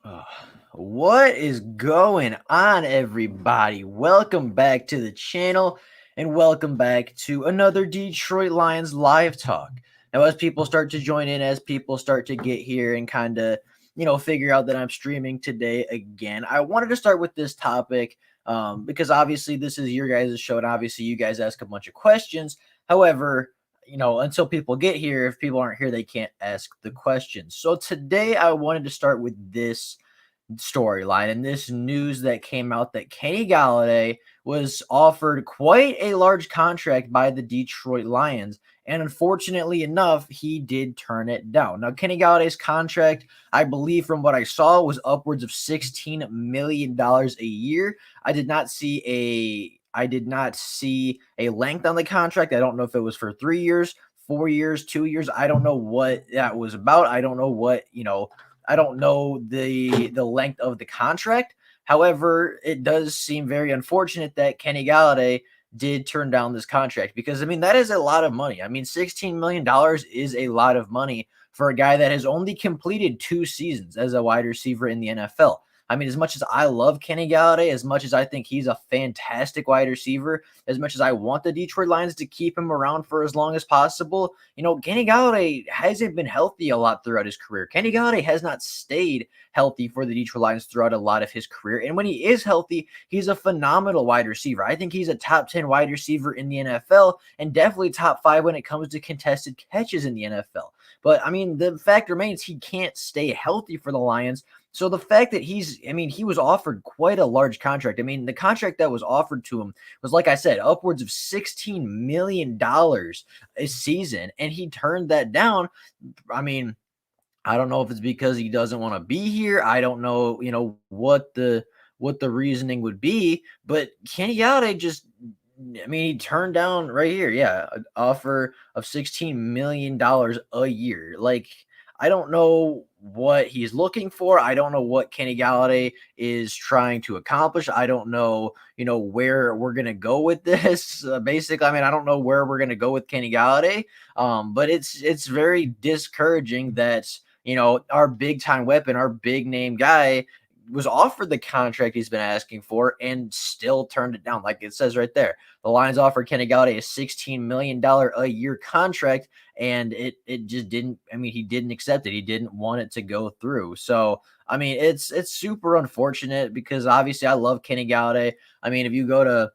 Uh, What is going on, everybody? Welcome back to the channel and welcome back to another Detroit Lions live talk. Now, as people start to join in, as people start to get here and kind of, figure out that I'm streaming today again, I wanted to start with this topic because obviously this is your guys' show and obviously you guys ask a bunch of questions. However, until people get here, if people aren't here, they can't ask the questions. So today I wanted to start with this storyline and this news that came out that Kenny Galladay was offered quite a large contract by the Detroit Lions. And unfortunately enough, he did turn it down. Now, Kenny Galladay's contract, I believe from what I saw, was upwards of $16 million a year. I did not see a length on the contract. I don't know if it was for 3 years, 4 years, 2 years. I don't know what that was about. I don't know I don't know the length of the contract. However, it does seem very unfortunate that Kenny Galladay did turn down this contract because that is a lot of money. $16 million is a lot of money for a guy that has only completed 2 seasons as a wide receiver in the NFL. As much as I love Kenny Galladay, as much as I think he's a fantastic wide receiver, as much as I want the Detroit Lions to keep him around for as long as possible, Kenny Galladay hasn't been healthy a lot throughout his career. Kenny Galladay has not stayed healthy for the Detroit Lions throughout a lot of his career. And when he is healthy, he's a phenomenal wide receiver. I think he's a top 10 wide receiver in the NFL and definitely top 5 when it comes to contested catches in the NFL. But the fact remains he can't stay healthy for the Lions. So the fact that he was offered quite a large contract. The contract that was offered to him was, like I said, upwards of $16 million a season, and he turned that down. I don't know if it's because he doesn't want to be here. I don't know, what the reasoning would be, but Kenny Galladay just he turned down right here, yeah, an offer of $16 million a year. Like, I don't know what he's looking for. I don't know what Kenny Galladay is trying to accomplish. I don't know, where we're gonna go with this. Basically, I don't know where we're gonna go with Kenny Galladay. But it's very discouraging that our big time weapon, our big name guy, was offered the contract he's been asking for and still turned it down. Like it says right there, the Lions offered Kenny Galladay a $16 million a year contract, and it just didn't. He didn't accept it. He didn't want it to go through. So it's super unfortunate because obviously I love Kenny Galladay. If you go to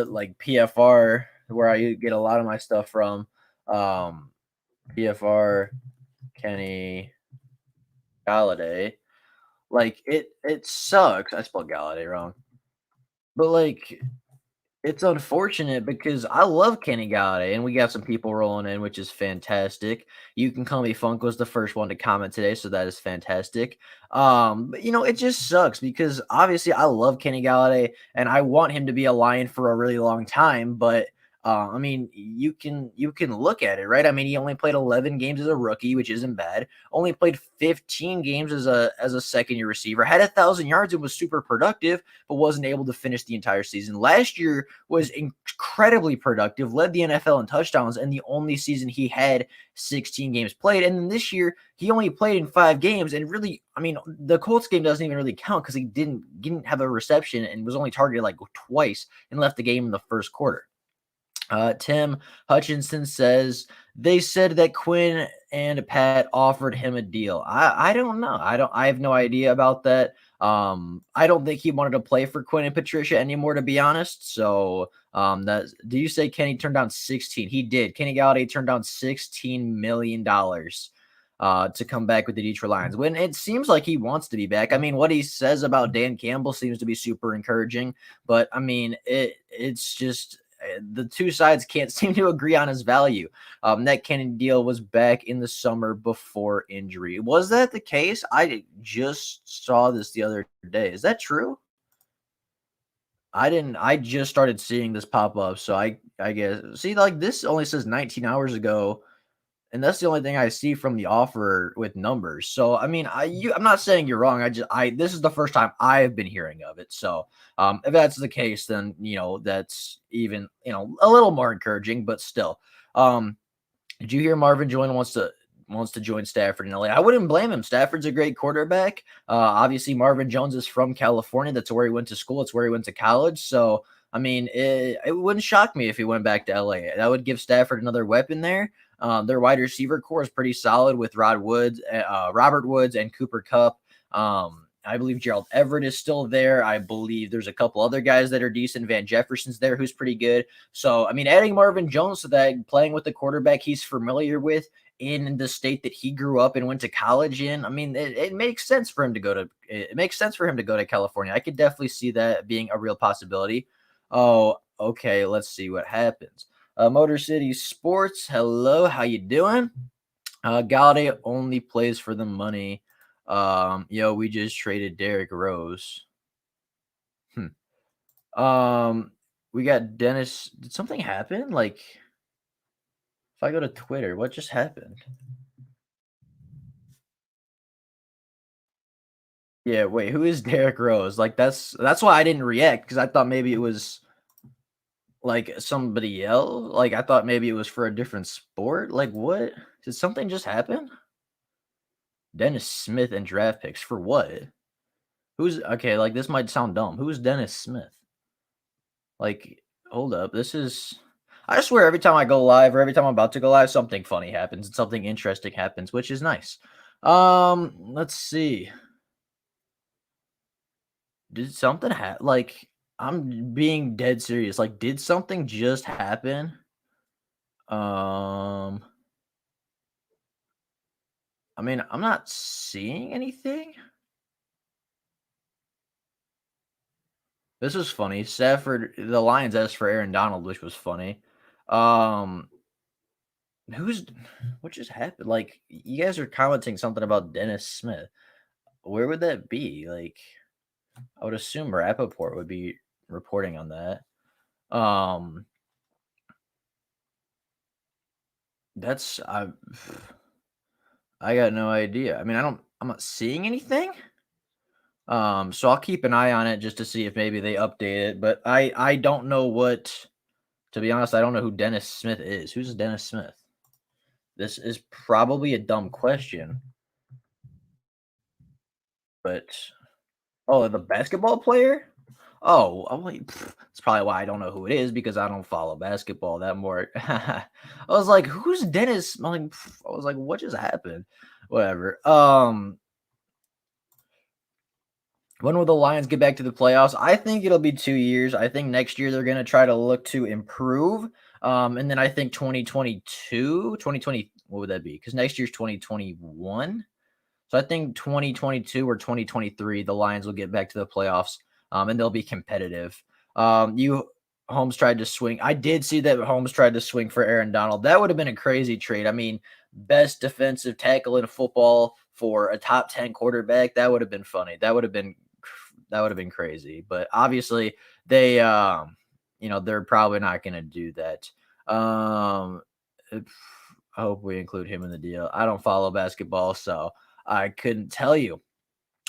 like PFR, where I get a lot of my stuff from, PFR Kenny Galladay. Like, it sucks. I spelled Galladay wrong. But, like, it's unfortunate because I love Kenny Galladay, and we got some people rolling in, which is fantastic. You can call me Funk was the first one to comment today, so that is fantastic. But, it just sucks because obviously I love Kenny Galladay, and I want him to be a Lion for a really long time, but you can look at it, right? He only played 11 games as a rookie, which isn't bad. Only played 15 games as a second year receiver. Had 1,000 yards and was super productive, but wasn't able to finish the entire season. Last year was incredibly productive, led the NFL in touchdowns, and the only season he had 16 games played. And then this year he only played in 5 games, and really, the Colts game doesn't even really count because he didn't have a reception and was only targeted like twice and left the game in the first quarter. Tim Hutchinson says they said that Quinn and Pat offered him a deal. I don't know. I have no idea about that. I don't think he wanted to play for Quinn and Patricia anymore, to be honest. So do you say Kenny turned down 16? He did. Kenny Galladay turned down $16 million to come back with the Detroit Lions when it seems like he wants to be back. What he says about Dan Campbell seems to be super encouraging, but it's just the two sides can't seem to agree on his value. That Kennedy deal was back in the summer before injury. Was that the case? I just saw this the other day. Is that true? I didn't. I just started seeing this pop up, so I guess see, like, this only says 19 hours ago, and that's the only thing I see from the offer with numbers. So I'm not saying you're wrong. I this is the first time I've been hearing of it. So if that's the case, then that's even a little more encouraging. But still, did you hear Marvin Joyner wants to? wants to join Stafford in LA. I wouldn't blame him. Stafford's a great quarterback. Obviously, Marvin Jones is from California. That's where he went to school. It's where he went to college. So, I mean, it wouldn't shock me if he went back to LA. That would give Stafford another weapon there. Their wide receiver core is pretty solid with Robert Woods, and Cooper Kupp. I believe Gerald Everett is still there. I believe there's a couple other guys that are decent. Van Jefferson's there, who's pretty good. So, I mean, adding Marvin Jones to that, playing with the quarterback he's familiar with in the state that he grew up and went to college in, I mean, it makes sense for him to go to. It makes sense for him to go to California. I could definitely see that being a real possibility. Oh, okay. Let's see what happens. Motor City Sports. Hello, how you doing? Galladay only plays for the money. We just traded Derrick Rose. Hmm. We got Dennis. Did something happen? Like, if I go to Twitter, what just happened? Yeah, wait, who is Derrick Rose? Like, that's why I didn't react, because I thought maybe it was like somebody else. Like, I thought maybe it was for a different sport. Like, what? Did something just happen? Dennis Smith and draft picks for what? Who's okay? Like, this might sound dumb. Who's Dennis Smith? Like, hold up. This is. I swear every time I go live or every time I'm about to go live, something funny happens and something interesting happens, which is nice. Let's see. Did something happen? Like, I'm being dead serious. Like, did something just happen? Um, I mean, I'm not seeing anything. This was funny. Stafford, the Lions asked for Aaron Donald, which was funny. Um, who's what just happened? Like, you guys are commenting something about Dennis Smith. Where would that be? Like, I would assume Rappaport would be reporting on that. Um, that's I got no idea. I mean, I'm not seeing anything. So I'll keep an eye on it just to see if maybe they update it. But I don't know what. To be honest, I don't know who Dennis Smith is. Who's Dennis Smith? This is probably a dumb question, but oh, the basketball player? Oh, that's probably why I don't know who it is, because I don't follow basketball that more. I was like, "Who's Dennis?" I was like, "What just happened?" Whatever. When will the Lions get back to the playoffs? I think it'll be 2 years. I think next year they're gonna try to look to improve. And then I think 2022, 2020, what would that be? Because next year's 2021. So I think 2022 or 2023, the Lions will get back to the playoffs, and they'll be competitive. You Holmes tried to swing. I did see that Holmes tried to swing for Aaron Donald. That would have been a crazy trade. I mean, best defensive tackle in football for a top 10 quarterback. That would have been funny. That would have been crazy. But obviously, they they're probably not going to do that. Um, I hope we include him in the deal. I don't follow basketball, so I couldn't tell you.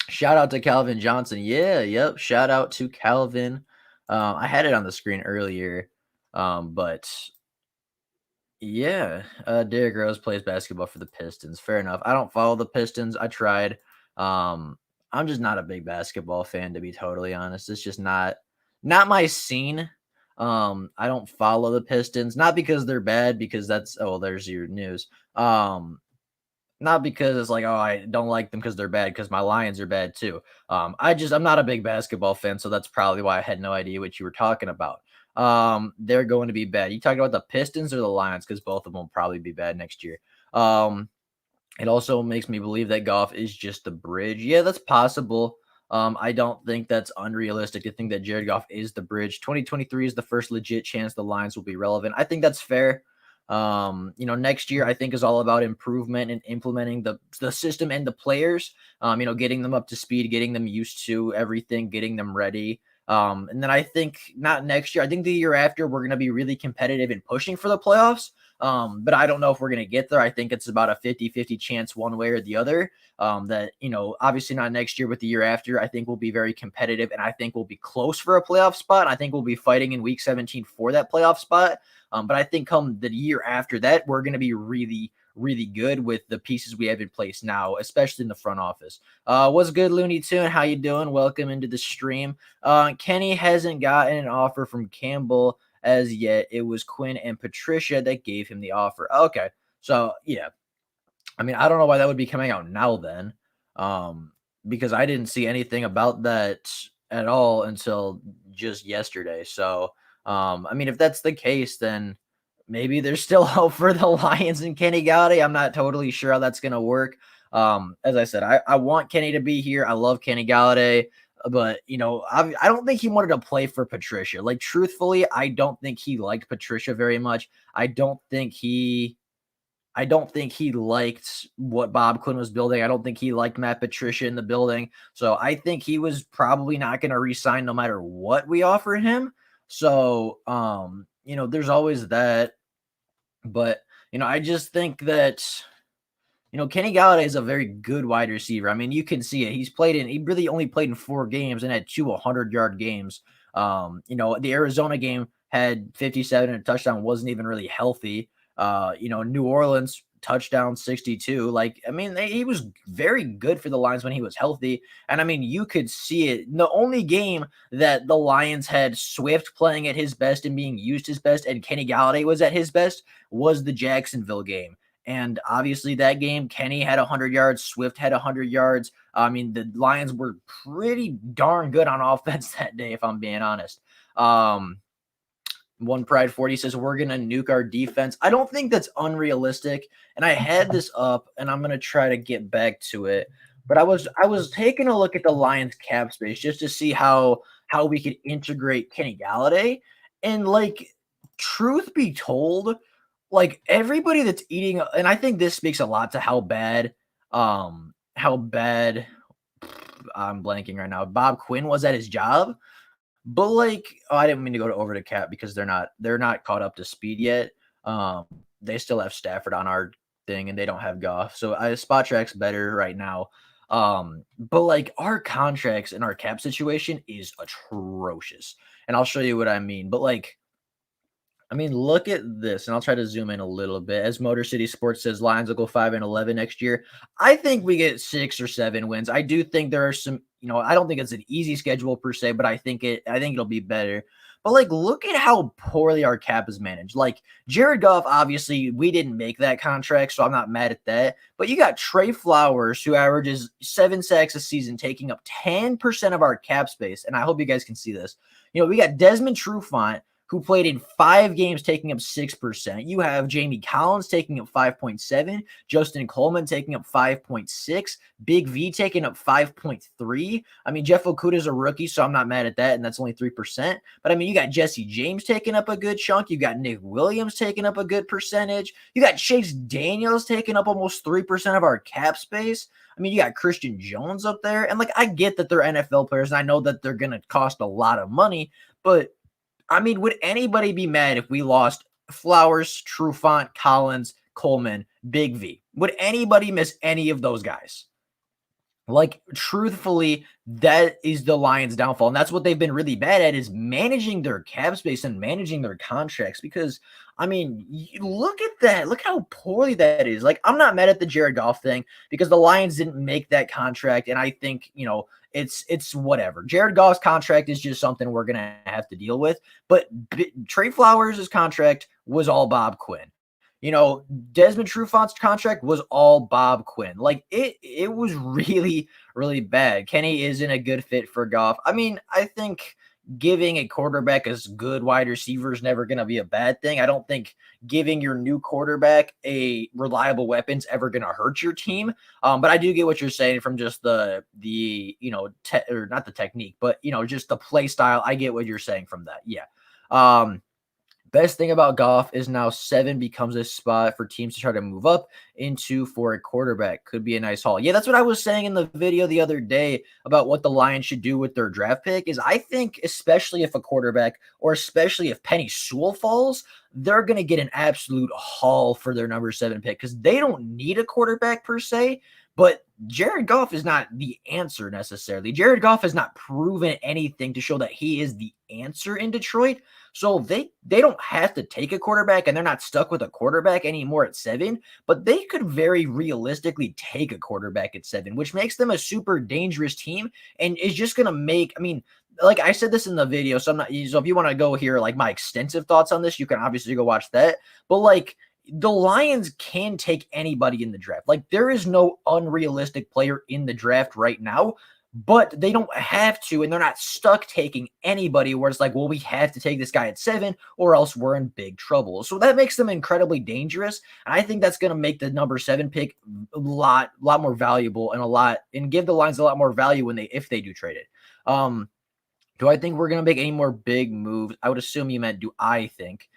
Shout out to Calvin Johnson. Yeah, yep. Shout out to Calvin. I had it on the screen earlier, but yeah, Derrick Rose plays basketball for the Pistons. Fair enough. I don't follow the Pistons. I tried. Um, I'm just not a big basketball fan, to be totally honest. It's just not my scene. I don't follow the Pistons, not because they're bad, because there's your news. Not because it's like, oh, I don't like them because they're bad, because my Lions are bad too. I'm not a big basketball fan, so that's probably why I had no idea what you were talking about. They're going to be bad. You talking about the Pistons or the Lions? Because both of them will probably be bad next year. It also makes me believe that Goff is just the bridge. Yeah, that's possible. I don't think that's unrealistic to think that Jared Goff is the bridge. 2023 is the first legit chance the Lions will be relevant. I think that's fair. Next year I think is all about improvement and implementing the system and the players. Getting them up to speed, getting them used to everything, getting them ready. And then I think not next year. I think the year after we're going to be really competitive and pushing for the playoffs. But I don't know if we're going to get there. I think it's about a 50-50 chance one way or the other. Obviously not next year, but the year after, I think we'll be very competitive, and I think we'll be close for a playoff spot. I think we'll be fighting in week 17 for that playoff spot. But I think come the year after that, we're going to be really, really good with the pieces we have in place now, especially in the front office. What's good, Looney Tune? How you doing? Welcome into the stream. Kenny hasn't gotten an offer from Campbell as yet. It was Quinn and Patricia that gave him the offer. Okay, so yeah, I mean, I don't know why that would be coming out now then, because I didn't see anything about that at all until just yesterday. So, I mean, if that's the case, then maybe there's still hope for the Lions and Kenny Galladay. I'm not totally sure how that's gonna work. As I said, I want Kenny to be here. I love Kenny Galladay, but I don't think he wanted to play for Patricia. Like, truthfully, I don't think he liked Patricia very much. I don't think he liked what Bob Quinn was building. I don't think he liked Matt Patricia in the building. So I think he was probably not going to resign no matter what we offer him. So, there's always that. But, I just think that, Kenny Galladay is a very good wide receiver. I mean, you can see it. He really only played in 4 games and had 200-yard games. The Arizona game had 57 and a touchdown, wasn't even really healthy. New Orleans touchdown 62. Like, I mean, he was very good for the Lions when he was healthy. And I mean, you could see it. The only game that the Lions had Swift playing at his best and being used his best and Kenny Galladay was at his best was the Jacksonville game. And obviously that game, Kenny had 100 yards, Swift had 100 yards. I mean, the Lions were pretty darn good on offense that day, if I'm being honest. One Pride 40 says we're gonna nuke our defense. I don't think that's unrealistic. And I had this up, and I'm gonna try to get back to it. But I was taking a look at the Lions cap space just to see how we could integrate Kenny Galladay. And like, truth be told, like everybody that's eating, and I think this speaks a lot to how bad I'm blanking right now. Bob Quinn was at his job. But like, I didn't mean to go over to Cap because they're not caught up to speed yet. They still have Stafford on our thing and they don't have Goff. So Spot Track's better right now. But like our contracts and our cap situation is atrocious. And I'll show you what I mean. But like, I mean, look at this, and I'll try to zoom in a little bit. As Motor City Sports says, Lions will go 5-11 next year. I think we get 6 or 7 wins. I do think there are some, I don't think it's an easy schedule per se, but I think it'll be better. But like, look at how poorly our cap is managed. Like Jared Goff, obviously, we didn't make that contract, so I'm not mad at that. But you got Trey Flowers, who averages 7 sacks a season, taking up 10% of our cap space. And I hope you guys can see this. We got Desmond Trufant, who played in 5 games, taking up 6%. You have Jamie Collins taking up 5.7, Justin Coleman taking up 5.6, Big V taking up 5.3. I mean, Jeff Okuda is a rookie, so I'm not mad at that, and that's only 3%. But I mean, you got Jesse James taking up a good chunk. You got Nick Williams taking up a good percentage. You got Chase Daniels taking up almost 3% of our cap space. I mean, you got Christian Jones up there. And like, I get that they're NFL players, and I know that they're going to cost a lot of money, but I mean, would anybody be mad if we lost Flowers, Trufant, Collins, Coleman, Big V? Would anybody miss any of those guys? Like, truthfully, that is the Lions' downfall. And that's what they've been really bad at, is managing their cap space and managing their contracts. Because, I mean, look at that. Look how poorly that is. Like, I'm not mad at the Jared Goff thing because the Lions didn't make that contract. And I think, it's whatever. Jared Goff's contract is just something we're going to have to deal with. But Trey Flowers' contract was all Bob Quinn. Desmond Trufant's contract was all Bob Quinn. Like, it was really, really bad. Kenny isn't a good fit for Goff. I mean, I think giving a quarterback as good wide receiver is never going to be a bad thing. I don't think giving your new quarterback a reliable weapon's ever going to hurt your team. But I do get what you're saying from just or not the technique, but, just the play style. I get what you're saying from that. Yeah. Best thing about Goff is now 7 becomes a spot for teams to try to move up into for a quarterback. Could be a nice haul. Yeah, that's what I was saying in the video the other day about what the Lions should do with their draft pick is I think especially if a quarterback or especially if Penny Sewell falls, they're going to get an absolute haul for their number 7 pick because they don't need a quarterback per se. But Jared Goff is not the answer necessarily. Jared Goff has not proven anything to show that he is the answer in Detroit. So they don't have to take a quarterback, and they're not stuck with a quarterback anymore at 7, but they could very realistically take a quarterback at 7, which makes them a super dangerous team and is just going to make, I mean, like I said this in the video, so I'm not, so if you want to go hear like my extensive thoughts on this, you can obviously go watch that. But like, the Lions can take anybody in the draft. Like, there is no unrealistic player in the draft right now, but they don't have to, and they're not stuck taking anybody where it's like, well, we have to take this guy at 7 or else we're in big trouble. So that makes them incredibly dangerous. And I think that's going to make the number 7 pick a lot more valuable and give the Lions a lot more value if they do trade it. Do I think we're going to make any more big moves? I would assume you meant, do I think?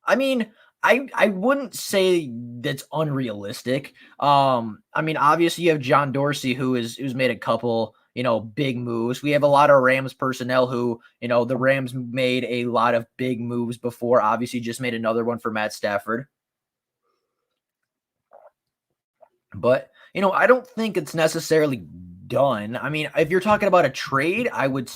I mean, I wouldn't say that's unrealistic. I mean, obviously you have John Dorsey who's made a couple, big moves. We have a lot of Rams personnel who, the Rams made a lot of big moves before. Obviously just made another one for Matt Stafford. But, I don't think it's necessarily done. I mean, if you're talking about a trade, I would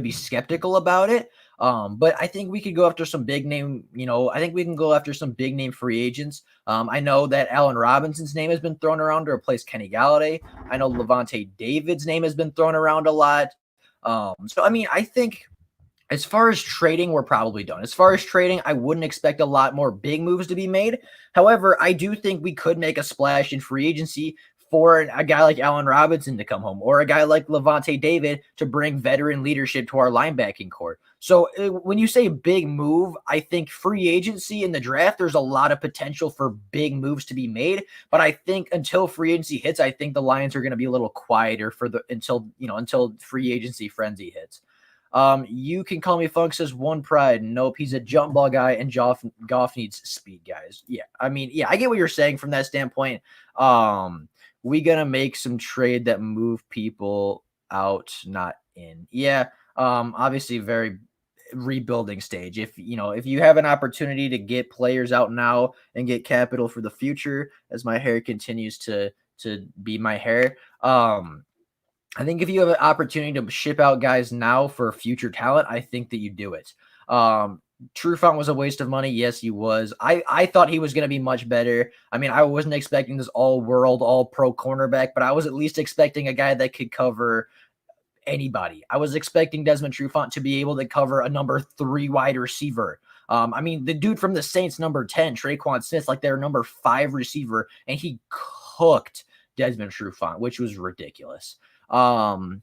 be skeptical about it. But I think we could go after some big name, I think we can go after some big name free agents. I know that Allen Robinson's name has been thrown around to replace Kenny Galladay. I know Levante David's name has been thrown around a lot. So, I mean, I think as far as trading, we're probably done. As far as trading, I wouldn't expect a lot more big moves to be made. However, I do think we could make a splash in free agency for a guy like Allen Robinson to come home, or a guy like Levante David to bring veteran leadership to our linebacking core. So when you say big move, I think free agency in the draft, there's a lot of potential for big moves to be made. But I think until free agency hits, I think the Lions are going to be a little quieter until free agency frenzy hits. You can call me Funk says One Pride. Nope, he's a jump ball guy, and Goff needs speed guys. Yeah, I mean, yeah, I get what you're saying from that standpoint. We gonna make some trade that move people out, not in. Yeah, obviously very rebuilding stage. If you have an opportunity to get players out now and get capital for the future, as my hair continues to be my hair, I think if you have an opportunity to ship out guys now for future talent, I think that you do it. Trufant was a waste of money. Yes, he was. I thought he was going to be much better. I mean, I wasn't expecting this all-world, all-pro cornerback, but I was at least expecting a guy that could cover anybody. I was expecting Desmond Trufant to be able to cover a number 3 wide receiver. I mean, the dude from the Saints, number 10, Traquan Smith, like their number 5 receiver, and he cooked Desmond Trufant, which was ridiculous. Don't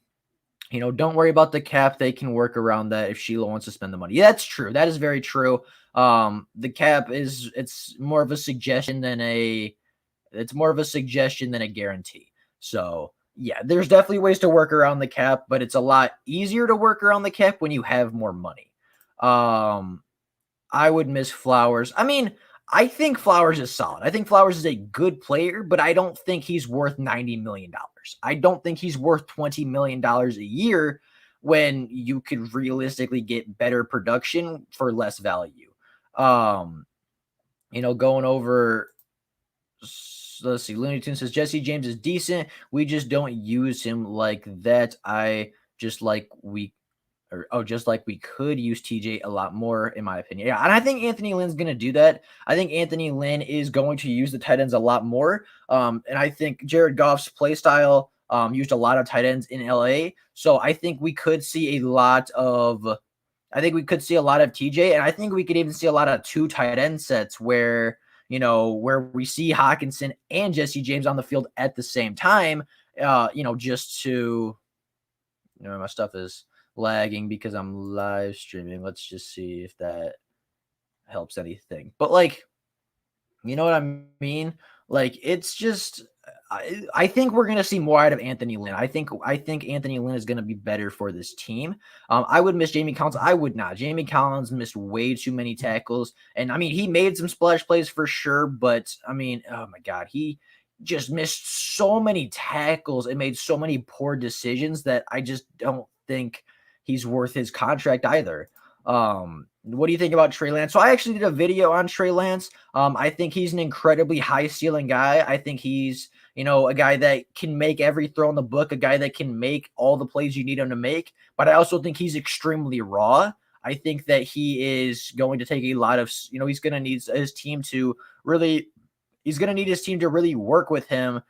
worry about the cap. They can work around that if Sheila wants to spend the money. Yeah, that's true. That is very true. The cap it's more of a suggestion than a guarantee. So yeah, there's definitely ways to work around the cap, but it's a lot easier to work around the cap when you have more money. I would miss Flowers. I mean, I think Flowers is solid. I think Flowers is a good player, but I don't think he's worth $90 million. I don't think he's worth $20 million a year when you could realistically get better production for less value. Going over, let's see, Looney Tunes says Jesse James is decent. We just don't use him like that. Just like we could use TJ a lot more, in my opinion. Yeah, and I think Anthony Lynn's going to do that. I think Anthony Lynn is going to use the tight ends a lot more. And I think Jared Goff's play style used a lot of tight ends in LA. So I think we could see a lot of TJ, and I think we could even see a lot of 2 tight end sets where we see Hawkinson and Jesse James on the field at the same time, just to, my stuff is lagging because I'm live streaming. Let's just see if that helps anything. But you know what I mean? It's just, I think we're going to see more out of Anthony Lynn. I think Anthony Lynn is going to be better for this team. I would miss Jamie Collins. I would not. Jamie Collins missed way too many tackles. And I mean, he made some splash plays for sure, but I mean, oh my God, he just missed so many tackles and made so many poor decisions that I just don't think he's worth his contract either. what do you think about Trey Lance? So I actually did a video on Trey Lance. I think he's an incredibly high ceiling guy. I think he's, a guy that can make every throw in the book, a guy that can make all the plays you need him to make. But I also think he's extremely raw. I think that he is going to take a lot of, he's going to need his team to really, work with him.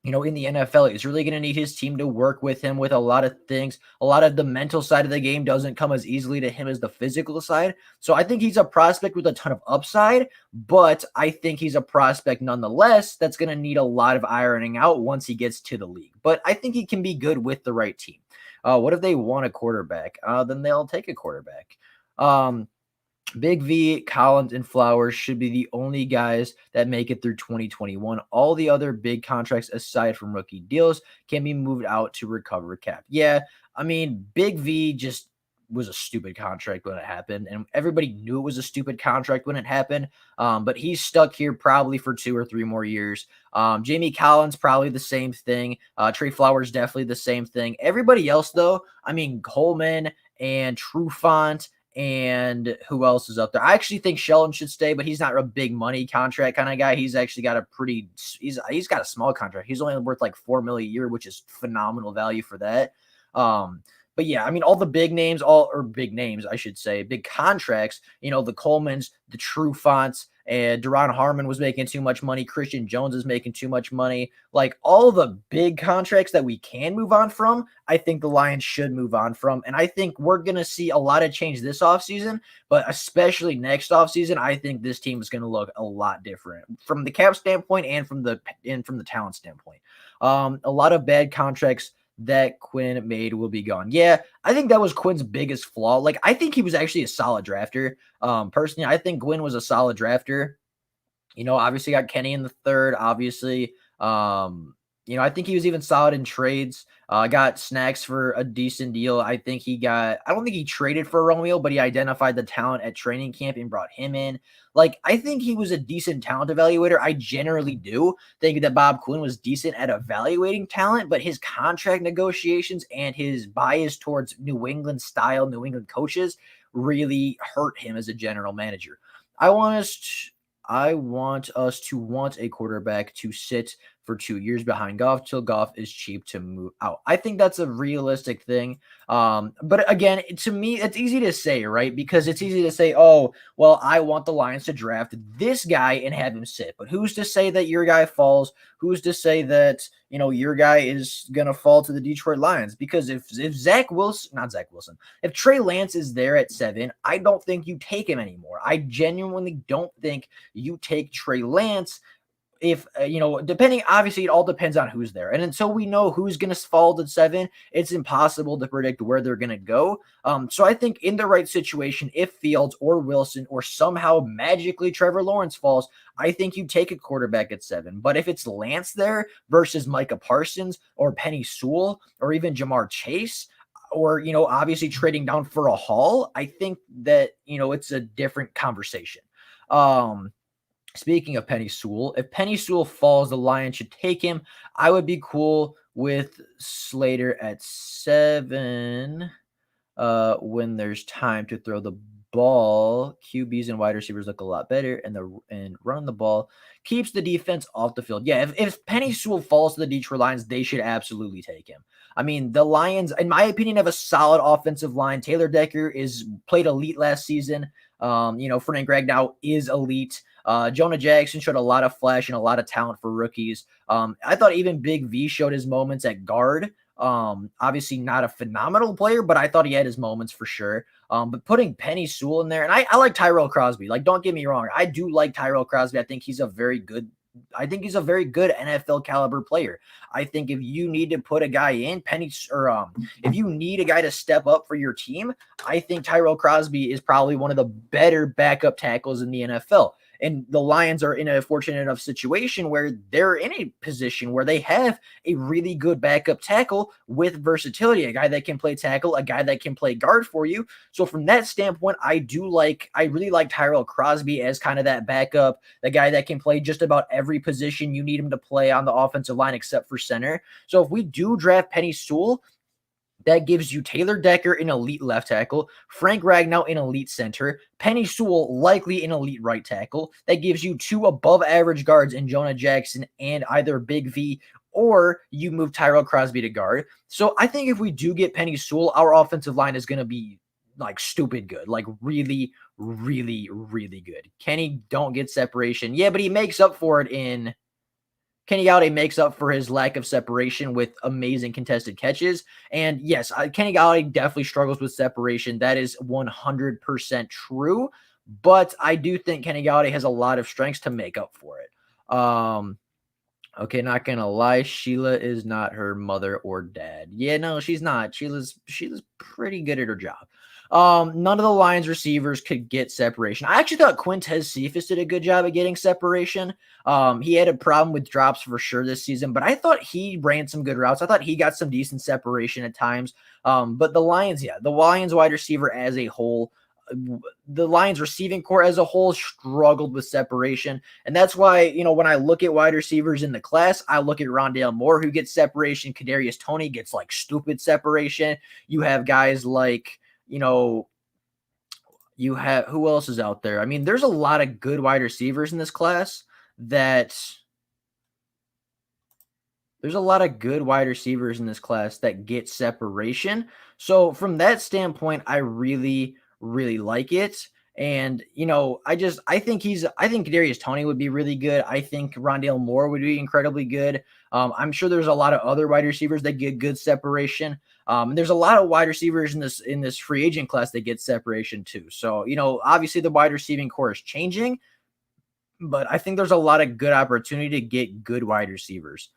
In the NFL, he's really going to need his team to work with him with a lot of things. A lot of the mental side of the game doesn't come as easily to him as the physical side. So I think he's a prospect with a ton of upside, but I think he's a prospect nonetheless that's going to need a lot of ironing out once he gets to the league. But I think he can be good with the right team. What if they want a quarterback? Then they'll take a quarterback. Big V, Collins, and Flowers should be the only guys that make it through 2021. All the other big contracts, aside from rookie deals, can be moved out to recover cap. Yeah, I mean, Big V just was a stupid contract when it happened, and everybody knew it was a stupid contract when it happened. But he's stuck here probably for 2 or 3 more years. Jamie Collins, probably the same thing. Trey Flowers, definitely the same thing. Everybody else, though, I mean, Coleman and Trufant, and who else is up there? I actually think Sheldon should stay, but he's not a big money contract kind of guy. He's actually got he's got a small contract. He's only worth like $4 million a year, which is phenomenal value for that. But yeah, I mean, all the big names, I should say, big contracts, the Colemans, the Trufants, and Deron Harmon was making too much money. Christian Jones is making too much money. Like, all the big contracts that we can move on from, I think the Lions should move on from. And I think we're going to see a lot of change this offseason, but especially next offseason, I think this team is going to look a lot different from the cap standpoint and from the talent standpoint. A lot of bad contracts that Quinn made will be gone. Yeah, I think that was Quinn's biggest flaw. Like, I think he was actually a solid drafter. Personally, I think Quinn was a solid drafter. Obviously got Kenny in the third, obviously. I think he was even solid in trades. Got Snacks for a decent deal. I don't think he traded for Romeo, but he identified the talent at training camp and brought him in. Like, I think he was a decent talent evaluator. I generally do think that Bob Quinn was decent at evaluating talent, but his contract negotiations and his bias towards New England style, New England coaches really hurt him as a general manager. I want us to want a quarterback to sit for 2 years behind Goff till Goff is cheap to move out. I think that's a realistic thing. But again, to me, it's easy to say, right? Because it's easy to say, oh, well, I want the Lions to draft this guy and have him sit. But who's to say that your guy falls? Who's to say that, your guy is going to fall to the Detroit Lions? Because if if Trey Lance is there at 7, I don't think you take him anymore. I genuinely don't think you take Trey Lance. If, depending, obviously, it all depends on who's there. And until we know who's going to fall to 7, it's impossible to predict where they're going to go. So I think in the right situation, if Fields or Wilson or somehow magically Trevor Lawrence falls, I think you take a quarterback at 7. But if it's Lance there versus Micah Parsons or Penny Sewell or even Jamar Chase, or, obviously trading down for a haul, I think that, it's a different conversation. Speaking of Penny Sewell, if Penny Sewell falls, the Lions should take him. I would be cool with Slater at 7 when there's time to throw the ball. QBs and wide receivers look a lot better, and running the ball keeps the defense off the field. Yeah, if Penny Sewell falls to the Detroit Lions, they should absolutely take him. I mean, the Lions, in my opinion, have a solid offensive line. Taylor Decker played elite last season. Frank Ragnow is elite. Jonah Jackson showed a lot of flash and a lot of talent for rookies. I thought even Big V showed his moments at guard. Obviously not a phenomenal player, but I thought he had his moments for sure. But putting Penny Sewell in there, and I like Tyrell Crosby. Like, don't get me wrong. I do like Tyrell Crosby. I think he's a very good NFL caliber player. I think if you need to put a guy in if you need a guy to step up for your team, I think Tyrell Crosby is probably one of the better backup tackles in the NFL. And the Lions are in a fortunate enough situation where they're in a position where they have a really good backup tackle with versatility, a guy that can play tackle, a guy that can play guard for you. So from that standpoint, I really like Tyrell Crosby as kind of that backup, the guy that can play just about every position you need him to play on the offensive line except for center. So if we do draft Penny Sewell, That gives you Taylor Decker, an elite left tackle, Frank Ragnow, an elite center, Penny Sewell, likely an elite right tackle. That gives you two above average guards in Jonah Jackson and either Big V, or you move Tyrell Crosby to guard. So I think if we do get Penny Sewell, our offensive line is going to be like stupid good, like really, really, really good. Kenny don't get separation. Yeah, but he makes up for it in Kenny Galladay makes up for his lack of separation with amazing contested catches. And yes, Kenny Galladay definitely struggles with separation. That is 100% true. But I do think Kenny Galladay has a lot of strengths to make up for it. Okay, not gonna lie, Sheila is not her mother or dad. Yeah, no, she's not. Sheila's pretty good at her job. None of the Lions receivers could get separation. I actually thought Quintez Cephas did a good job at getting separation. He had a problem with drops for sure this season, but I thought he ran some good routes. I thought he got some decent separation at times. But the Lions, yeah, the Lions wide receiver as a whole, the Lions receiving core as a whole struggled with separation. And that's why, when I look at wide receivers in the class, I look at Rondale Moore, who gets separation. Kadarius Toney gets like stupid separation. You have guys like, you have, who else is out there? I mean, there's a lot of good wide receivers in this class that get separation. So from that standpoint, I really, really like it. And, I think Kadarius Toney would be really good. I think Rondale Moore would be incredibly good. I'm sure there's a lot of other wide receivers that get good separation. And there's a lot of wide receivers in this free agent class that get separation too. So, obviously the wide receiving core is changing, but I think there's a lot of good opportunity to get good wide receivers.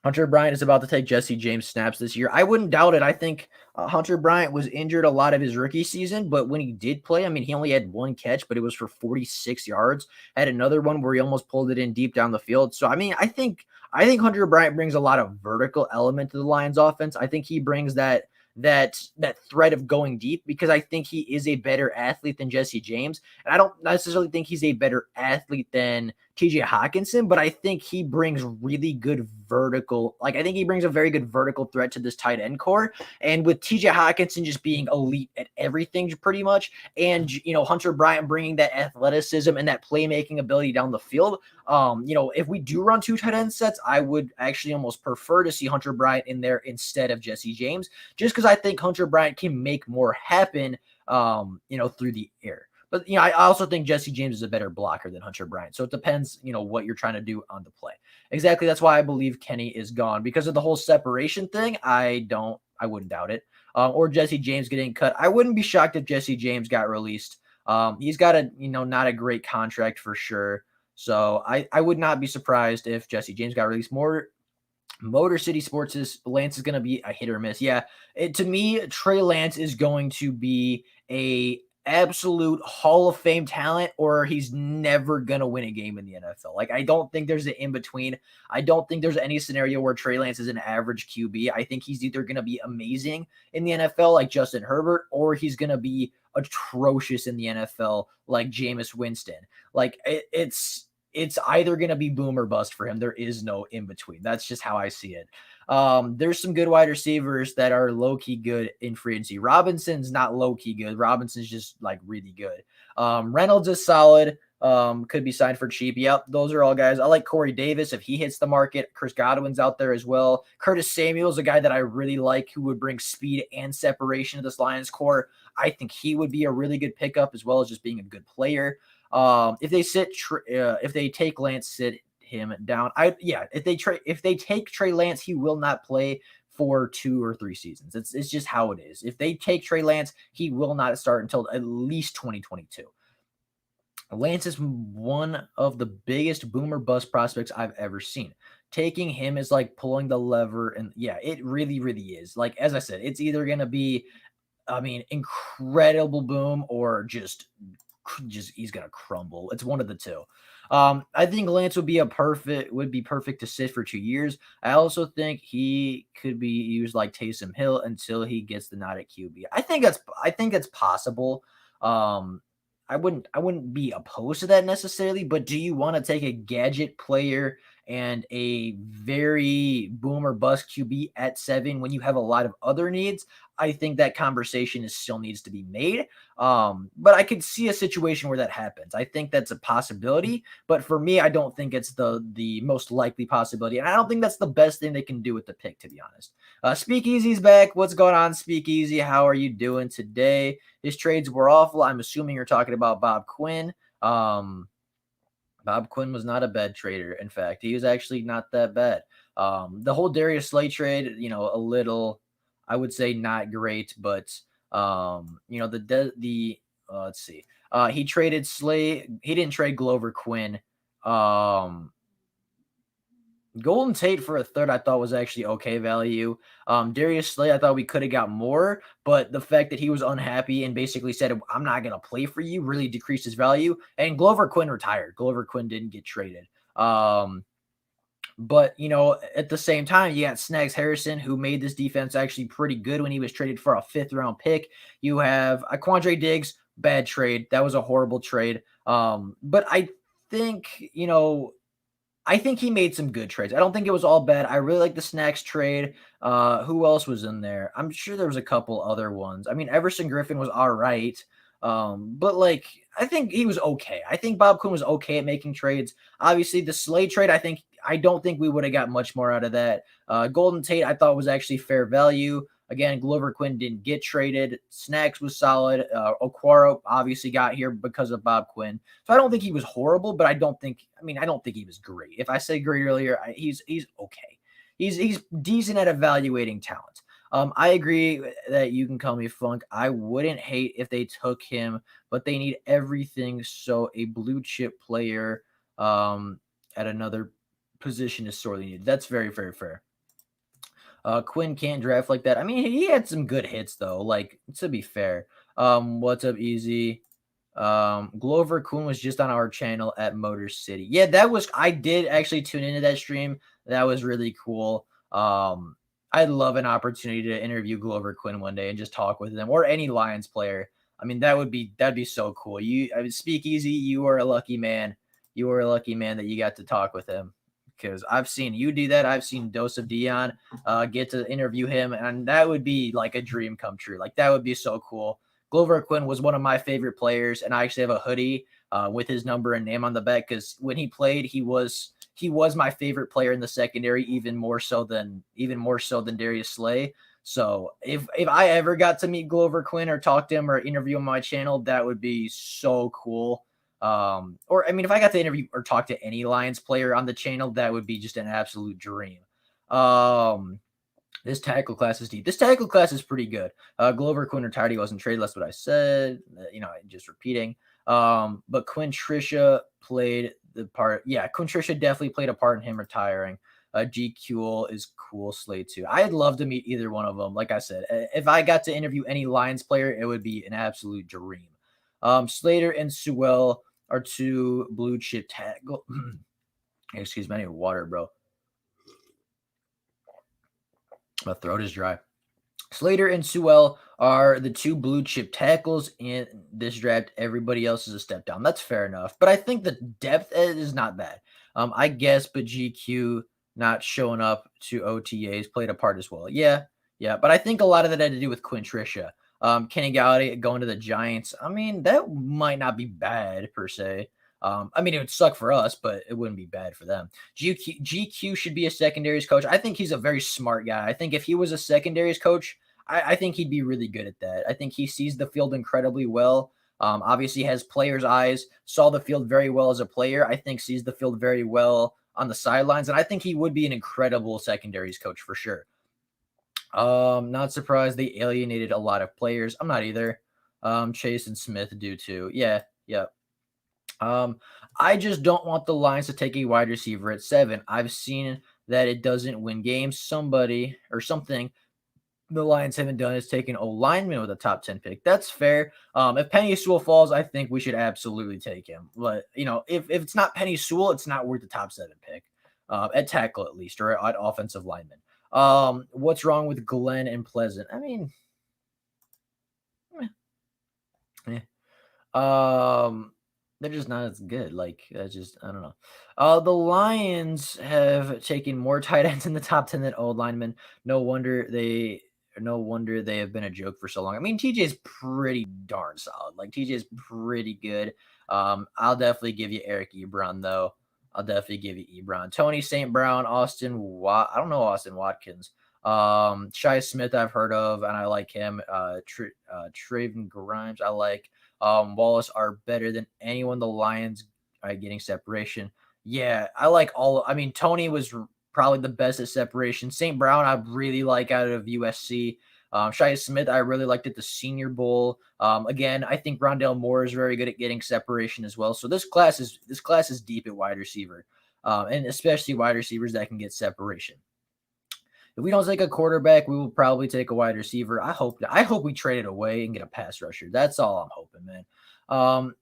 Hunter Bryant is about to take Jesse James snaps this year. I wouldn't doubt it. I think Hunter Bryant was injured a lot of his rookie season, but when he did play, I mean, he only had one catch, but it was for 46 yards. Had another one where he almost pulled it in deep down the field. So, I mean, I think Hunter Bryant brings a lot of vertical element to the Lions offense. I think he brings that threat of going deep, because I think he is a better athlete than Jesse James. And I don't necessarily think he's a better athlete than TJ Hawkinson, but I think he brings really good vertical. Like, I think he brings a very good vertical threat to this tight end core. And with TJ Hawkinson just being elite at everything pretty much, and, Hunter Bryant bringing that athleticism and that playmaking ability down the field, if we do run two tight end sets, I would actually almost prefer to see Hunter Bryant in there instead of Jesse James, just because I think Hunter Bryant can make more happen, through the air. But, I also think Jesse James is a better blocker than Hunter Bryant. So it depends, what you're trying to do on the play. Exactly. That's why I believe Kenny is gone, because of the whole separation thing. I wouldn't doubt it. Or Jesse James getting cut. I wouldn't be shocked if Jesse James got released. He's got not a great contract for sure. So I would not be surprised if Jesse James got released. Motor City Sports' Lance is going to be a hit or miss. Yeah, to me, Trey Lance is going to be a absolute Hall of Fame talent, or he's never going to win a game in the NFL. Like, I don't think there's an in-between. I don't think there's any scenario where Trey Lance is an average QB. I think he's either going to be amazing in the NFL like Justin Herbert, or he's going to be atrocious in the NFL like Jameis Winston. Like, it's either going to be boom or bust for him. There is no in between. That's just how I see it. There's some good wide receivers that are low-key good in free agency. Robinson's not low-key good. Robinson's just like really good. Reynolds is solid. Could be signed for cheap. Yep, those are all guys. I like Corey Davis if he hits the market. Chris Godwin's out there as well. Curtis Samuel's a guy that I really like, who would bring speed and separation to this Lions core. I think he would be a really good pickup, as well as just being a good player. If they take Lance, sit him down. If they take Trey Lance, he will not play for 2 or 3 seasons. It's just how it is. If they take Trey Lance, he will not start until at least 2022. Lance is one of the biggest boomer bust prospects I've ever seen. Taking him is like pulling the lever, and yeah, it really, really is. Like, as I said, it's either going to be, incredible boom, or just he's gonna crumble. It's one of the two. I think Lance would be perfect to sit for 2 years. I also think he could be used like Taysom Hill until he gets the nod at QB. I think that's possible. I wouldn't be opposed to that necessarily, but do you want to take a gadget player and a very boom or bust QB at 7 when you have a lot of other needs, I think that conversation is still needs to be made. But I could see a situation where that happens. I think that's a possibility, but for me, I don't think it's the most likely possibility, and I don't think that's the best thing they can do with the pick, to be honest. Speakeasy's back. What's going on, Speakeasy? How are you doing today? His trades were awful. I'm assuming you're talking about Bob Quinn. Um, Bob Quinn was not a bad trader. In fact, he was actually not that bad. The whole Darius Slay trade, a little, I would say, not great, but let's see, he traded Slay. He didn't trade Glover Quinn. Um, Golden Tate for a third, I thought was actually okay value. Darius Slay, I thought we could have got more, but the fact that he was unhappy and basically said, "I'm not going to play for you," really decreased his value. And Glover Quinn retired. Glover Quinn didn't get traded. But at the same time, you got Snags Harrison, who made this defense actually pretty good when he was traded for a 5th-round pick. You have Quandre Diggs, bad trade. That was a horrible trade. But I think he made some good trades. I don't think it was all bad. I really like the Snacks trade. Who else was in there? I'm sure there was a couple other ones. I mean, Everson Griffin was all right. But I think he was okay. I think Bob Quinn was okay at making trades. Obviously, the Slay trade, I don't think we would have got much more out of that. Golden Tate, I thought was actually fair value. Again, Glover Quinn didn't get traded. Snacks was solid. Okwara obviously got here because of Bob Quinn. So I don't think he was horrible, but I don't think he was great. If I said great earlier, he's okay. He's decent at evaluating talent. I agree that you can call me Funk. I wouldn't hate if they took him, but they need everything. So a blue chip player at another position is sorely needed. That's very, very fair. Quinn can't draft like that. I mean, he had some good hits though. Like, to be fair. What's up, Easy? Glover Quinn was just on our channel at Motor City. Yeah, I did actually tune into that stream. That was really cool. I'd love an opportunity to interview Glover Quinn one day and just talk with him, or any Lions player. I mean, that'd be so cool. Speakeasy, you are a lucky man. You are a lucky man that you got to talk with him, because I've seen you do that. I've seen Dose of Dion get to interview him, and that would be like a dream come true. Like, that would be so cool. Glover Quinn was one of my favorite players, and I actually have a hoodie with his number and name on the back, because when he played, he was my favorite player in the secondary, even more so than Darius Slay. So if I ever got to meet Glover Quinn or talk to him or interview him on my channel, that would be so cool. Or I mean, if I got to interview or talk to any Lions player on the channel, that would be just an absolute dream. This tackle class is deep. This tackle class is pretty good. Glover Quinn retired. He wasn't traded. That's what I said. Just repeating. But Quinn Trisha played the part. Yeah, Quinn Trisha definitely played a part in him retiring. GQ is cool. Slay too. I'd love to meet either one of them. Like I said, if I got to interview any Lions player, it would be an absolute dream. Slater and Sewell are two blue chip tackle. Excuse me, I need water, bro. My throat is dry. Slater and Sewell are the two blue chip tackles in this draft. Everybody else is a step down. That's fair enough. But I think the depth is not bad. I guess, but GQ not showing up to OTAs played a part as well. Yeah. But I think a lot of that had to do with Quinn Trisha. Kenny Galladay going to the Giants. I mean, that might not be bad per se. I mean, it would suck for us, but it wouldn't be bad for them. GQ should be a secondaries coach. I think he's a very smart guy. I think if he was a secondaries coach, I think he'd be really good at that. I think he sees the field incredibly well. Obviously has players' eyes, saw the field very well as a player. I think sees the field very well on the sidelines, and I think he would be an incredible secondaries coach for sure. Not surprised they alienated a lot of players. I'm not either. Chase and Smith do too. Yeah. I just don't want the Lions to take a wide receiver at 7. I've seen that it doesn't win games. Somebody or something the Lions haven't done is taken a lineman with a top 10 pick. That's fair. If Penny Sewell falls, I think we should absolutely take him. But, if it's not Penny Sewell, it's not worth the top 7 pick at tackle at least, or at offensive lineman. What's wrong with Glenn and Pleasant? I mean, they're just not as good. Like, that's just I don't know. The Lions have taken more tight ends in the top 10 than old linemen. No wonder they no wonder they have been a joke for so long. I mean, TJ is pretty darn solid. Like TJ is pretty good. I'll definitely give you Eric Ebron though. I'll definitely give you Ebron. Tony St. Brown, Austin Wat. I don't know Austin Watkins. Shai Smith I've heard of and I like him. Traven Grimes I like. Wallace are better than anyone. The Lions are getting separation. Yeah, I like all. I mean, Tony was probably the best at separation. St. Brown, I really like out of USC. Shia Smith, I really liked at the Senior Bowl. Again, I think Rondale Moore is very good at getting separation as well. So this class is deep at wide receiver, and especially wide receivers that can get separation. If we don't take a quarterback, we will probably take a wide receiver. I hope we trade it away and get a pass rusher. That's all I'm hoping, man.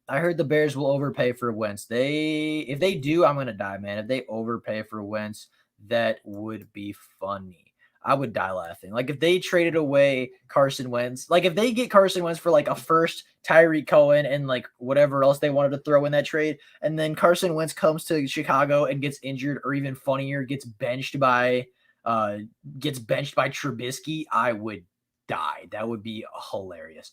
I heard the Bears will overpay for Wentz. If they do, I'm gonna die, man. If they overpay for Wentz, that would be funny. I would die laughing. Like if they traded away Carson Wentz, like if they get Carson Wentz for like a first, Tyreek Cohen, and like whatever else they wanted to throw in that trade, and then Carson Wentz comes to Chicago and gets injured, or even funnier, uh gets benched by Trubisky, I would die. That would be hilarious.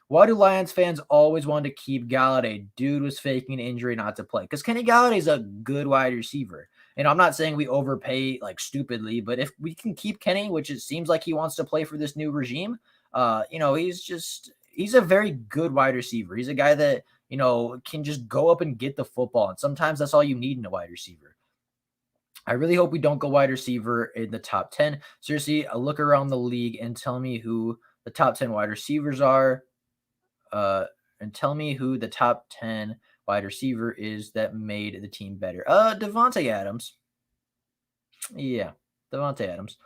Why do Lions fans always want to keep Galladay? Dude was faking an injury not to play. Because Kenny Galladay is a good wide receiver. And I'm not saying we overpay like stupidly, but if we can keep Kenny, which it seems like he wants to play for this new regime, he's a very good wide receiver. He's a guy that, can just go up and get the football. And sometimes that's all you need in a wide receiver. I really hope we don't go wide receiver in the top 10. Seriously, look around the league and tell me who the top 10 wide receivers are. And tell me who the top 10 wide receiver is that made the team better. Devontae Adams. Yeah, Devontae Adams.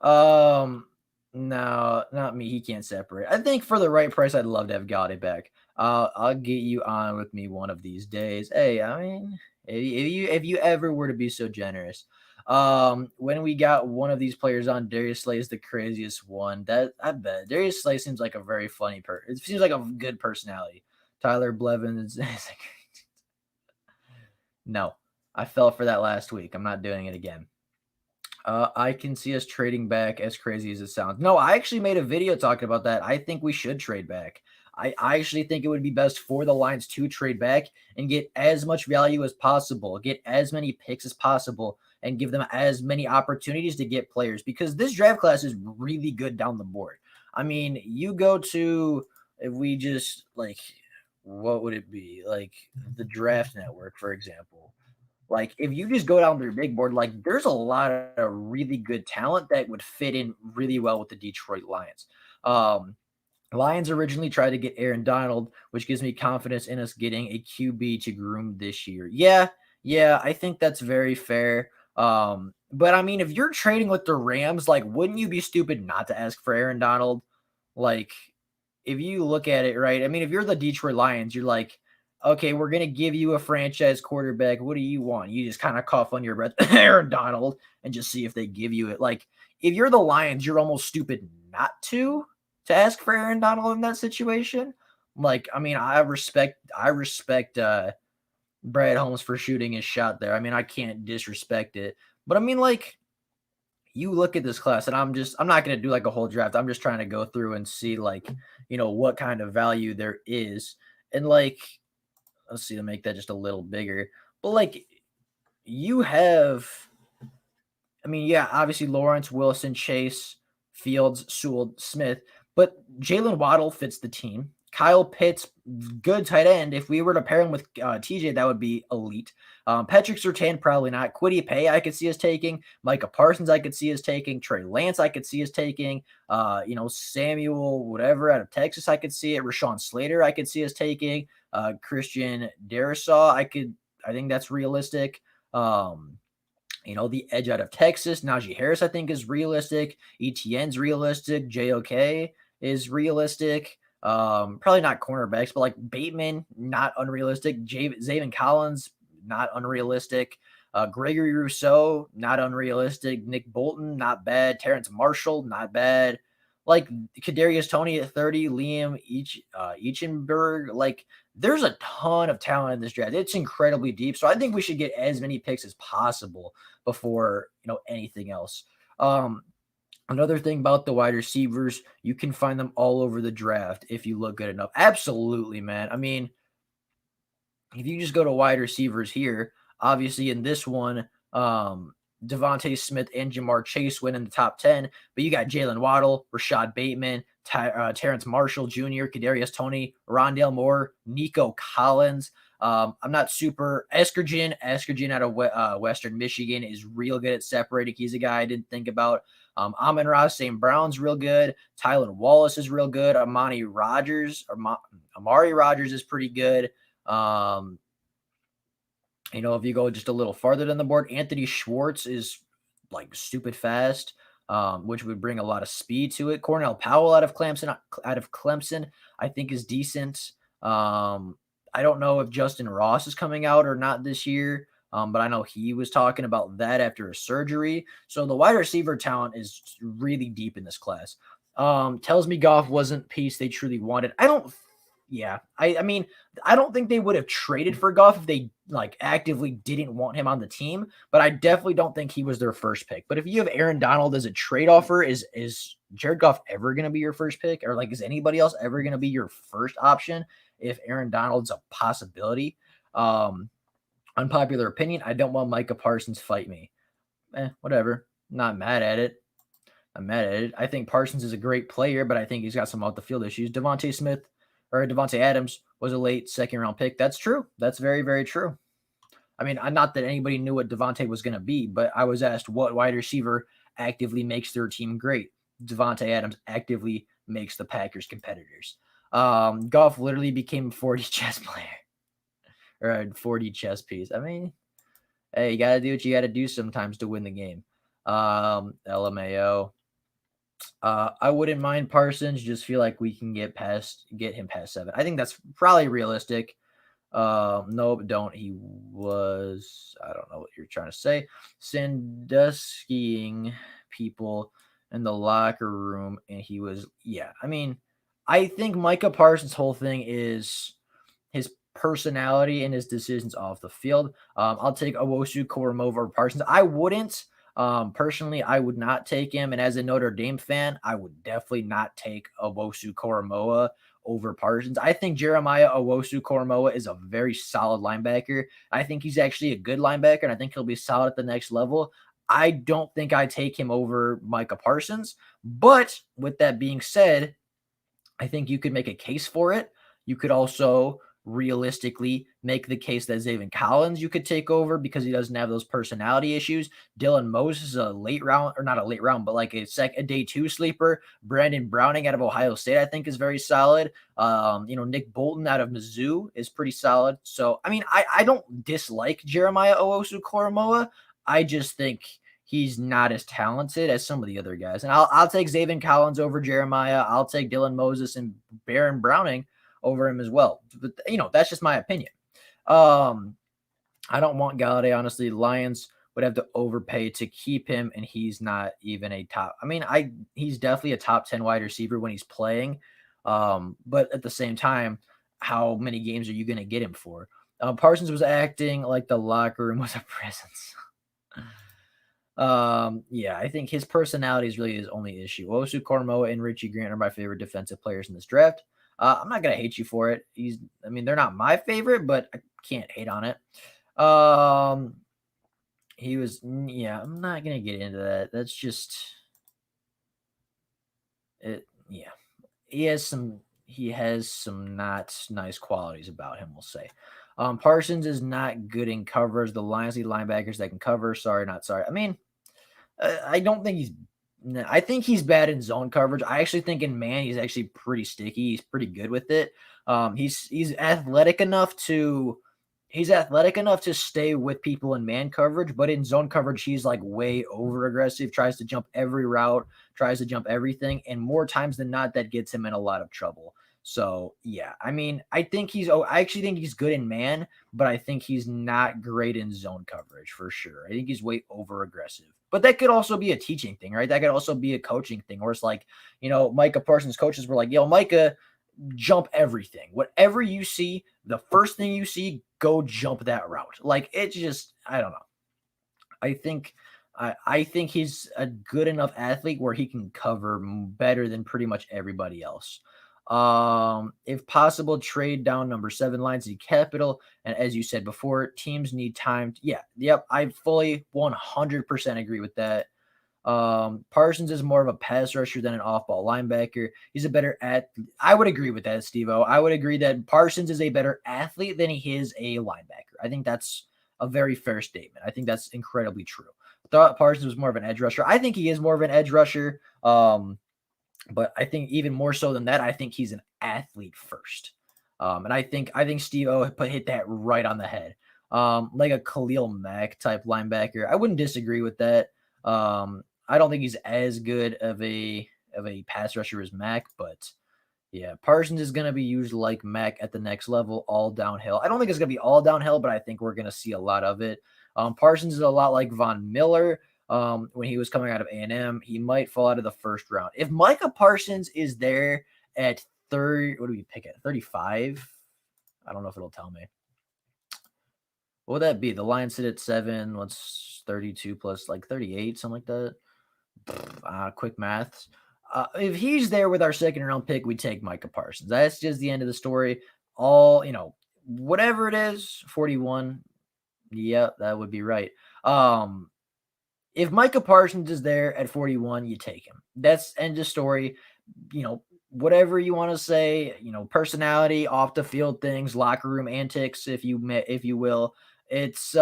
Um, no, not me. He can't separate. I think for the right price, I'd love to have Galladay back. I'll get you on with me one of these days. Hey, I mean, if you ever were to be so generous. When we got one of these players on, Darius Slay is the craziest one. That I bet Darius Slay seems like a very funny person. It seems like a good personality. Tyler Blevins is like, no, I fell for that last week. I'm not doing it again. I can see us trading back, as crazy as it sounds. No, I actually made a video talking about that. I think we should trade back. I actually think it would be best for the Lions to trade back and get as much value as possible, get as many picks as possible, and give them as many opportunities to get players because this draft class is really good down the board. I mean, you go to, if we just like, what would it be? Like the Draft Network, for example. Like if you just go down their big board, like there's a lot of really good talent that would fit in really well with the Detroit Lions. Um, Lions originally tried to get Aaron Donald, which gives me confidence in us getting a QB to groom this year. Yeah, I think that's very fair. But I mean, if you're trading with the Rams, like, wouldn't you be stupid not to ask for Aaron Donald? Like, if you look at it, right? I mean, if you're the Detroit Lions, you're like, okay, we're gonna give you a franchise quarterback. What do you want? You just kind of cough on your breath, Aaron Donald, and just see if they give you it. Like, if you're the Lions, you're almost stupid not to ask for Aaron Donald in that situation. Like, I mean, I respect Brad Holmes for shooting his shot there. I mean, I can't disrespect it. But I mean, like, you look at this class, and I'm not gonna do like a whole draft. I'm just trying to go through and see like, what kind of value there is. And like, let's see to make that just a little bigger. But like you have I mean, yeah, obviously Lawrence, Wilson, Chase, Fields, Sewell, Smith, but Jalen Waddle fits the team. Kyle Pitts, good tight end. If we were to pair him with TJ, that would be elite. Patrick Surtain, probably not. Quiddy Pay, I could see us taking. Micah Parsons, I could see us taking. Trey Lance, I could see us taking. Samuel, whatever, out of Texas, I could see it. Rashawn Slater, I could see us taking. Christian Darrisaw, I think that's realistic. The edge out of Texas, Najee Harris, I think is realistic. ETN's realistic. JOK is realistic. Probably not cornerbacks, but like Bateman, not unrealistic. Zayvon Collins, not unrealistic. Gregory Rousseau, not unrealistic. Nick Bolton, not bad. Terrence Marshall, not bad. like Kadarius Toney at 30, Liam Eichenberg. Like, there's a ton of talent in this draft. It's incredibly deep. So I think we should get as many picks as possible before anything else. Um, Another thing about the wide receivers, you can find them all over the draft if you look good enough. Absolutely, man. I mean, if you just go to wide receivers here, obviously in this one, Devontae Smith and Jamar Chase win in the top 10, but you got Jalen Waddle, Rashad Bateman, Terrence Marshall Jr., Kadarius Toney, Rondale Moore, Nico Collins. I'm not super Eskergen out of Western Michigan is real good at separating. He's a guy I didn't think about. Amon-Ra St. Brown's real good. Tylan Wallace is real good. Amari Rogers is pretty good. If you go just a little farther than the board, Anthony Schwartz is like stupid fast, which would bring a lot of speed to it. Cornell Powell out of Clemson, I think is decent. I don't know if Justin Ross is coming out or not this year, but I know he was talking about that after a surgery. So the wide receiver talent is really deep in this class. Tells me Goff wasn't piece they truly wanted. I mean, I don't think they would have traded for Goff if they like actively didn't want him on the team, but I definitely don't think he was their first pick. But if you have Aaron Donald as a trade offer, is Jared Goff ever going to be your first pick? Or like, is anybody else ever going to be your first option if Aaron Donald's a possibility? Unpopular opinion, I don't want Micah Parsons fight me. Whatever. Not mad at it. I'm mad at it. I think Parsons is a great player, but I think he's got some off the field issues. Devontae Adams was a late second round pick. That's true. That's very, very true. I mean, not that anybody knew what Devontae was going to be, but I was asked what wide receiver actively makes their team great. Devontae Adams actively makes the Packers competitors. Goff literally became a 40 chess player or a 40 chess piece. I mean, hey, you got to do what you got to do sometimes to win the game. LMAO. I wouldn't mind Parsons. Just feel like we can get him past 7. I think that's probably realistic. No, don't. He was. I don't know what you're trying to say. Sanduskying people in the locker room, and he was. Yeah, I mean, I think Micah Parsons' whole thing is his personality and his decisions off the field. I'll take Owusu-Koramoah over Parsons. I wouldn't. Personally, I would not take him. And as a Notre Dame fan, I would definitely not take Owusu-Koramoah over Parsons. I think Jeremiah Owusu-Koramoah is a very solid linebacker. I think he's actually a good linebacker, and I think he'll be solid at the next level. I don't think I take him over Micah Parsons. But with that being said, I think you could make a case for it. You could also realistically make the case that Zaven Collins you could take over because he doesn't have those personality issues. Dylan Moses is a late round, or not a late round, but like a day 2 sleeper. Brandon Browning out of Ohio State, I think, is very solid. Nick Bolton out of Mizzou is pretty solid. So, I mean, I don't dislike Jeremiah Owusu-Koramoah. I just think he's not as talented as some of the other guys. And I'll take Zaven Collins over Jeremiah. I'll take Dylan Moses and Baron Browning over him as well. But, that's just my opinion. I don't want Galladay, honestly. Lions would have to overpay to keep him, and he's not even a top. I mean, he's definitely a top 10 wide receiver when he's playing. But at the same time, how many games are you going to get him for? Parsons was acting like the locker room was a prison. I think his personality is really his only issue. Owusu-Koramoah and Richie Grant are my favorite defensive players in this draft. I'm not gonna hate you for it. They're not my favorite, but I can't hate on it. I'm not gonna get into that. That's just it. Yeah, he has some not nice qualities about him, we'll say. Parsons is not good in covers. The Lions need linebackers that can cover. Sorry, not sorry. I mean, I don't think I think he's bad in zone coverage. I actually think in man, he's actually pretty sticky. He's pretty good with it. He's athletic enough to stay with people in man coverage, but in zone coverage, he's like way over aggressive, tries to jump every route, tries to jump everything. And more times than not, that gets him in a lot of trouble. So yeah, I mean, I actually think he's good in man, but I think he's not great in zone coverage for sure. I think he's way over aggressive. But that could also be a teaching thing, right? That could also be a coaching thing, where it's like, Micah Parsons' coaches were like, yo, Micah, jump everything. Whatever you see, the first thing you see, go jump that route. Like it just, I don't know. I think I think he's a good enough athlete where he can cover better than pretty much everybody else. If possible, trade down number 7 lines to capital. And as you said before, teams need time. Yeah, yep, I fully 100% agree with that. Parsons is more of a pass rusher than an off-ball linebacker. He's a better I would agree with that, Steve-O. I would agree that Parsons is a better athlete than he is a linebacker. I think that's a very fair statement. I think that's incredibly true. I thought Parsons was more of an edge rusher. I think he is more of an edge rusher. But I think even more so than that, I think he's an athlete first. And I think Steve-O hit that right on the head. Like a Khalil Mack type linebacker. I wouldn't disagree with that. I don't think he's as good of a pass rusher as Mack, but yeah, Parsons is going to be used like Mack at the next level, all downhill. I don't think it's going to be all downhill, but I think we're going to see a lot of it. Parsons is a lot like Von Miller. When he was coming out of A&M, he might fall out of the first round. If Micah Parsons is there at 30, what do we pick at 35? I don't know if it'll tell me. What would that be? The Lions sit at 7. What's 32 plus like 38, something like that? Quick maths. If he's there with our second round pick, we take Micah Parsons. That's just the end of the story. Whatever it is, 41. Yeah, that would be right. If Micah Parsons is there at 41, you take him. That's end of story. Whatever you want to say, personality, off the field things, locker room antics, if you will. It's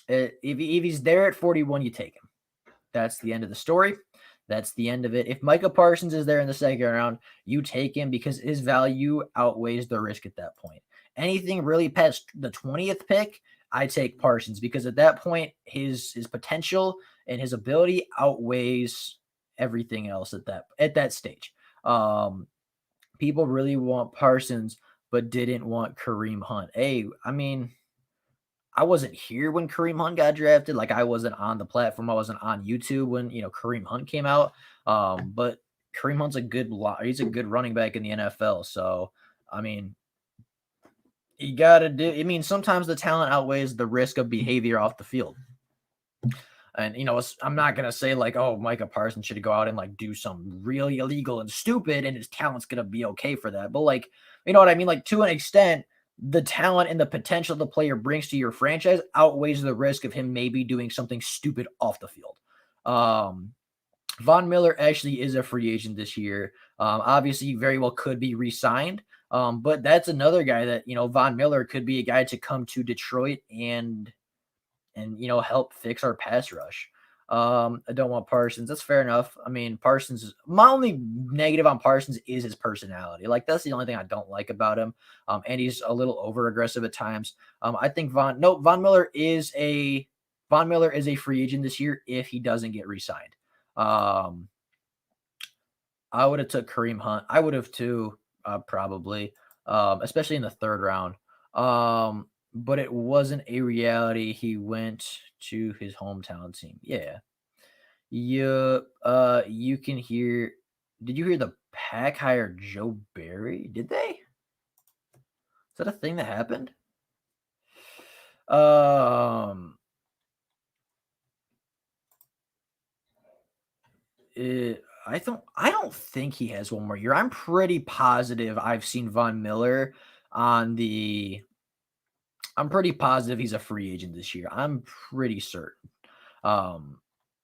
if he's there at 41, you take him. That's the end of the story. That's the end of it. If Micah Parsons is there in the second round, you take him because his value outweighs the risk at that point. Anything really past the 20th pick, I take Parsons because at that point, his potential and his ability outweighs everything else at that stage. People really want Parsons, but didn't want Kareem Hunt. Hey, I mean, I wasn't here when Kareem Hunt got drafted. Like I wasn't on the platform. I wasn't on YouTube when Kareem Hunt came out. But Kareem Hunt's he's a good running back in the NFL. So I mean, you gotta do. I mean, sometimes the talent outweighs the risk of behavior off the field. And I'm not gonna say like, oh, Micah Parsons should go out and like do something really illegal and stupid, and his talent's gonna be okay for that. But like, you know what I mean? Like to an extent, the talent and the potential the player brings to your franchise outweighs the risk of him maybe doing something stupid off the field. Von Miller actually is a free agent this year. Obviously, very well could be re-signed. But that's another guy that Von Miller could be a guy to come to Detroit and help fix our pass rush. I don't want Parsons. That's fair enough. I mean, my only negative on Parsons is his personality. Like that's the only thing I don't like about him. And he's a little over aggressive at times. I think Von Miller is a free agent this year if he doesn't get re-signed. I would have took Kareem Hunt. I would have too, probably, especially in the third round. But it wasn't a reality. He went to his hometown team. Yeah. You can hear. Did you hear the Pack hired Joe Barry? Did they? Is that a thing that happened? I don't think he has one more year. I'm pretty positive I've seen Von Miller on the. I'm pretty positive he's a free agent this year. I'm pretty certain. Um,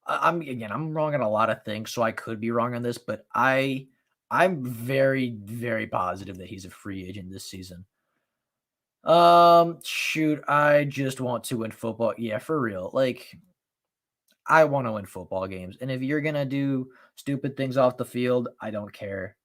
I'm wrong on a lot of things, so I could be wrong on this, but I'm very, very positive that he's a free agent this season. Shoot, I just want to win football. Yeah, for real. Like, I want to win football games. And if you're gonna do stupid things off the field, I don't care.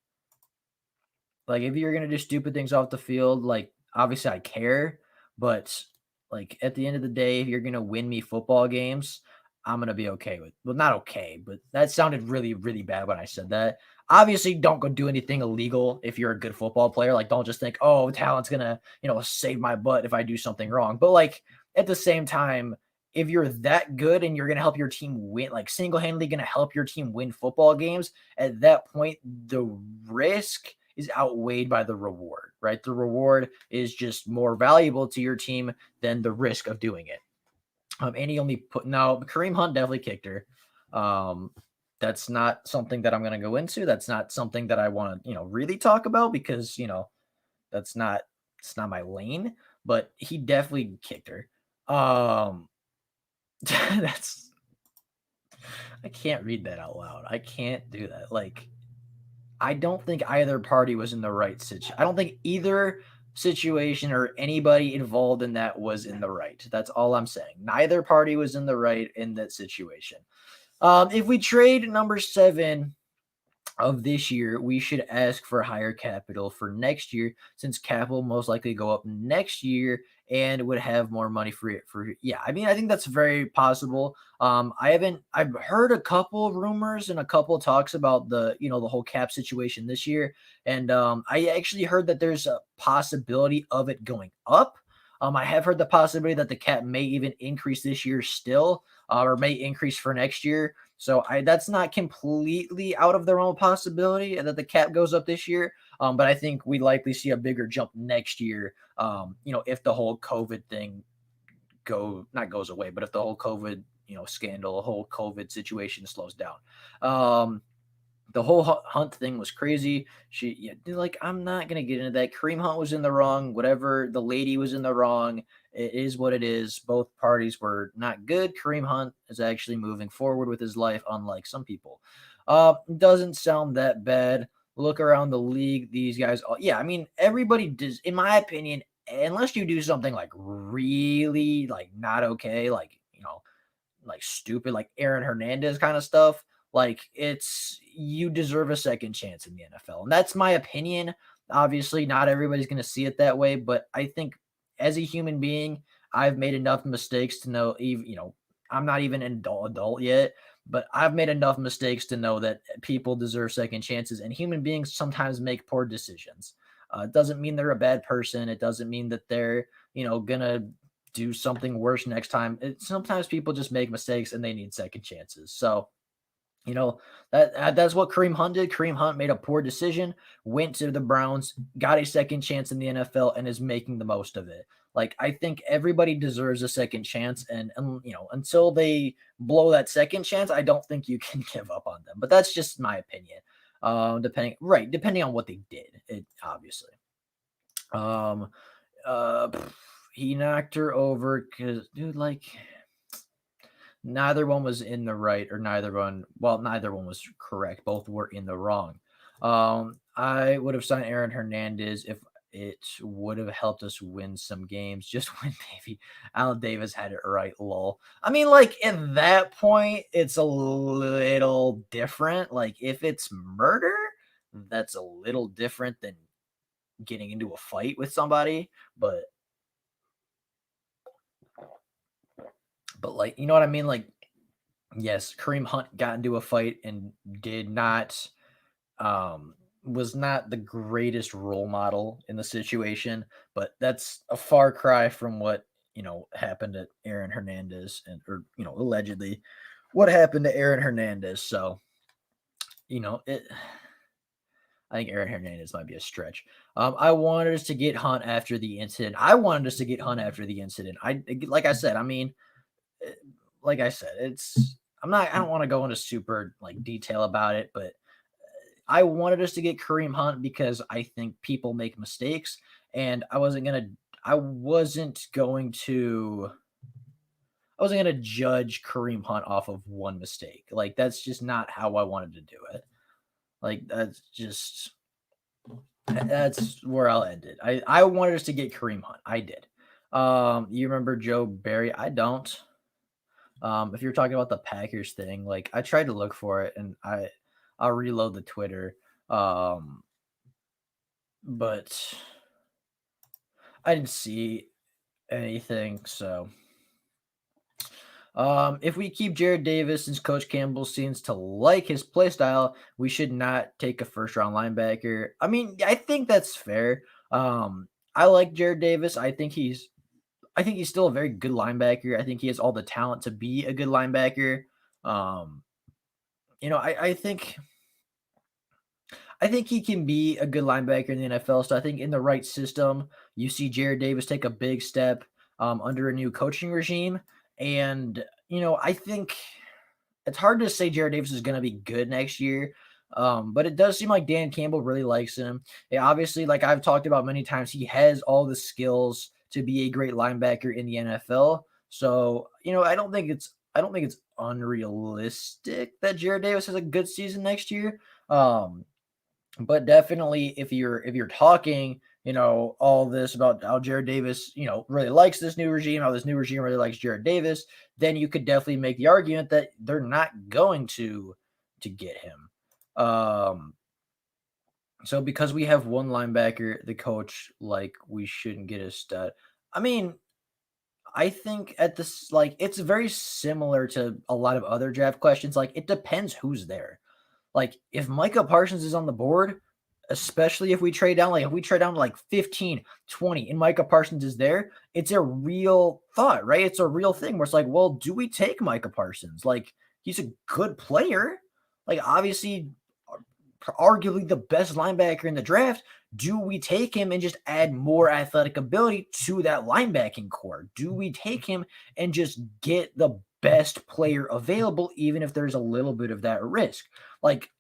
Like, if you're gonna do stupid things off the field, like obviously I care, but like at the end of the day, if you're gonna win me football games, I'm gonna be okay with. Well, not okay, but that sounded really, really bad when I said that. Obviously, don't go do anything illegal if you're a good football player. Like, don't just think, oh, talent's gonna, save my butt if I do something wrong. But like at the same time, if you're that good and you're gonna help your team win, like single-handedly gonna help your team win football games, at that point, the risk is outweighed by the reward, right? The reward is just more valuable to your team than the risk of doing it. And he only put now Kareem Hunt definitely kicked her. Um, that's not something that I'm going to go into. That's not something that I want to really talk about because that's not it's not my lane. But he definitely kicked her. Um, that's I can't read that out loud. I can't do that. Like I don't think either party was in the right situation. I don't think either situation or anybody involved in that was in the right. That's all I'm saying. Neither party was in the right in that situation. If we trade number 7 of this year, we should ask for higher capital for next year, since capital most likely go up next year and would have more money for it. For yeah, I mean, I think that's very possible. I've heard a couple rumors and a couple talks about the whole cap situation this year, and I actually heard that there's a possibility of it going up. I have heard the possibility that the cap may even increase this year still, or may increase for next year. So that's not completely out of the realm of possibility that the cap goes up this year. But I think we likely see a bigger jump next year. If the whole COVID thing not goes away, but if the whole COVID scandal, the whole COVID situation slows down. The whole Hunt thing was crazy. Like, I'm not gonna get into that. Kareem Hunt was in the wrong. Whatever, the lady was in the wrong. It is what it is. Both parties were not good. Kareem Hunt is actually moving forward with his life, unlike some people. Doesn't sound that bad. Look around the league. These guys, yeah, I mean, everybody does. In my opinion, unless you do something like really like not okay, like stupid, like Aaron Hernandez kind of stuff, like you deserve a second chance in the NFL. And that's my opinion. Obviously, not everybody's going to see it that way, but I think as a human being, I've made enough mistakes to know, I'm not even an adult yet, but I've made enough mistakes to know that people deserve second chances, and human beings sometimes make poor decisions. It doesn't mean they're a bad person. It doesn't mean that they're, gonna do something worse next time. Sometimes people just make mistakes and they need second chances. So, that's what Kareem Hunt did. Kareem Hunt made a poor decision, went to the Browns, got a second chance in the NFL, and is making the most of it. Like, I think everybody deserves a second chance, and until they blow that second chance, I don't think you can give up on them. But that's just my opinion. Depending on what they did, it obviously. Um, uh, he knocked her over because, dude, like, neither one was in the right, or neither one was correct. Both were in the wrong. I would have signed Aaron Hernandez if it would have helped us win some games. Just when maybe Alan Davis had it right, lol. I mean, like, at that point, it's a little different. Like, if it's murder, that's a little different than getting into a fight with somebody. But like, you know what I mean? Like, yes, Kareem Hunt got into a fight and did not was not the greatest role model in the situation, but that's a far cry from what, happened at Aaron Hernandez, and or allegedly what happened to Aaron Hernandez. So, it I think Aaron Hernandez might be a stretch. I wanted us to get Hunt after the incident. I wanted us to get Hunt after the incident. Like I said, I mean, eh, like I said, I don't want to go into super like detail about it, but I wanted us to get Kareem Hunt because I think people make mistakes, and I wasn't gonna judge Kareem Hunt off of one mistake. Like, that's just not how I wanted to do it. Like, that's where I'll end it. I wanted us to get Kareem Hunt. I did. You remember Joe Barry? I don't. If you're talking about the Packers thing, like, I tried to look for it, and I'll reload the Twitter. Um, but I didn't see anything. So, If we keep Jared Davis, since Coach Campbell seems to like his play style, we should not take a first round linebacker. I mean, I think that's fair. I like Jared Davis. I think he's still a very good linebacker. I think he has all the talent to be a good linebacker. Um, I think he can be a good linebacker in the NFL. So I think in the right system, you see Jared Davis take a big step under a new coaching regime. And, I think it's hard to say Jared Davis is going to be good next year. But it does seem like Dan Campbell really likes him. Yeah, obviously, like I've talked about many times, he has all the skills to be a great linebacker in the NFL. So, I don't think it's unrealistic that Jared Davis has a good season next year. But definitely if you're talking, all this about how Jared Davis, really likes this new regime, how this new regime really likes Jared Davis, then you could definitely make the argument that they're not going to get him. Um, so because we have one linebacker, the coach like we shouldn't get a stud. I mean, I think at this like it's very similar to a lot of other draft questions. Like it depends who's there. Like, if Micah Parsons is on the board, especially if we trade down, like if we trade down to like 15, 20, and Micah Parsons is there, it's a real thought, right? It's a real thing where it's like, well, do we take Micah Parsons? Like, he's a good player. Like, obviously, arguably the best linebacker in the draft. Do we take him and just add more athletic ability to that linebacking core? Do we take him and just get the best player available, even if there's a little bit of that risk? Like,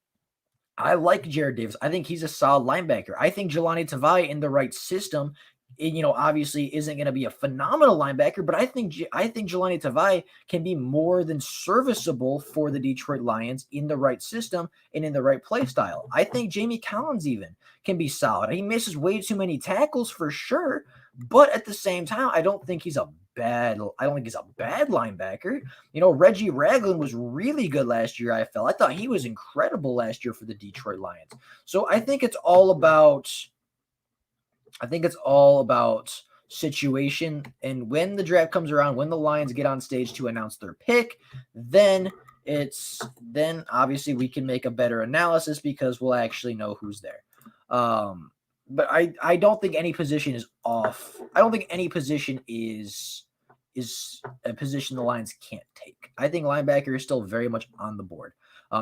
I like Jared Davis. I think he's a solid linebacker. I think Jelani Tavai in the right system, obviously isn't going to be a phenomenal linebacker, but I think Jelani Tavai can be more than serviceable for the Detroit Lions in the right system and in the right play style. I think Jamie Collins even can be solid. He misses way too many tackles for sure, but at the same time, I don't think he's a bad linebacker. Reggie Ragland was really good last year, I felt. I thought he was incredible last year for the Detroit Lions. So I think it's all about situation. And when the draft comes around, when the Lions get on stage to announce their pick, then obviously we can make a better analysis because we'll actually know who's there. But I don't think any position is off. I don't think any position is a position the Lions can't take. I think linebacker is still very much on the board.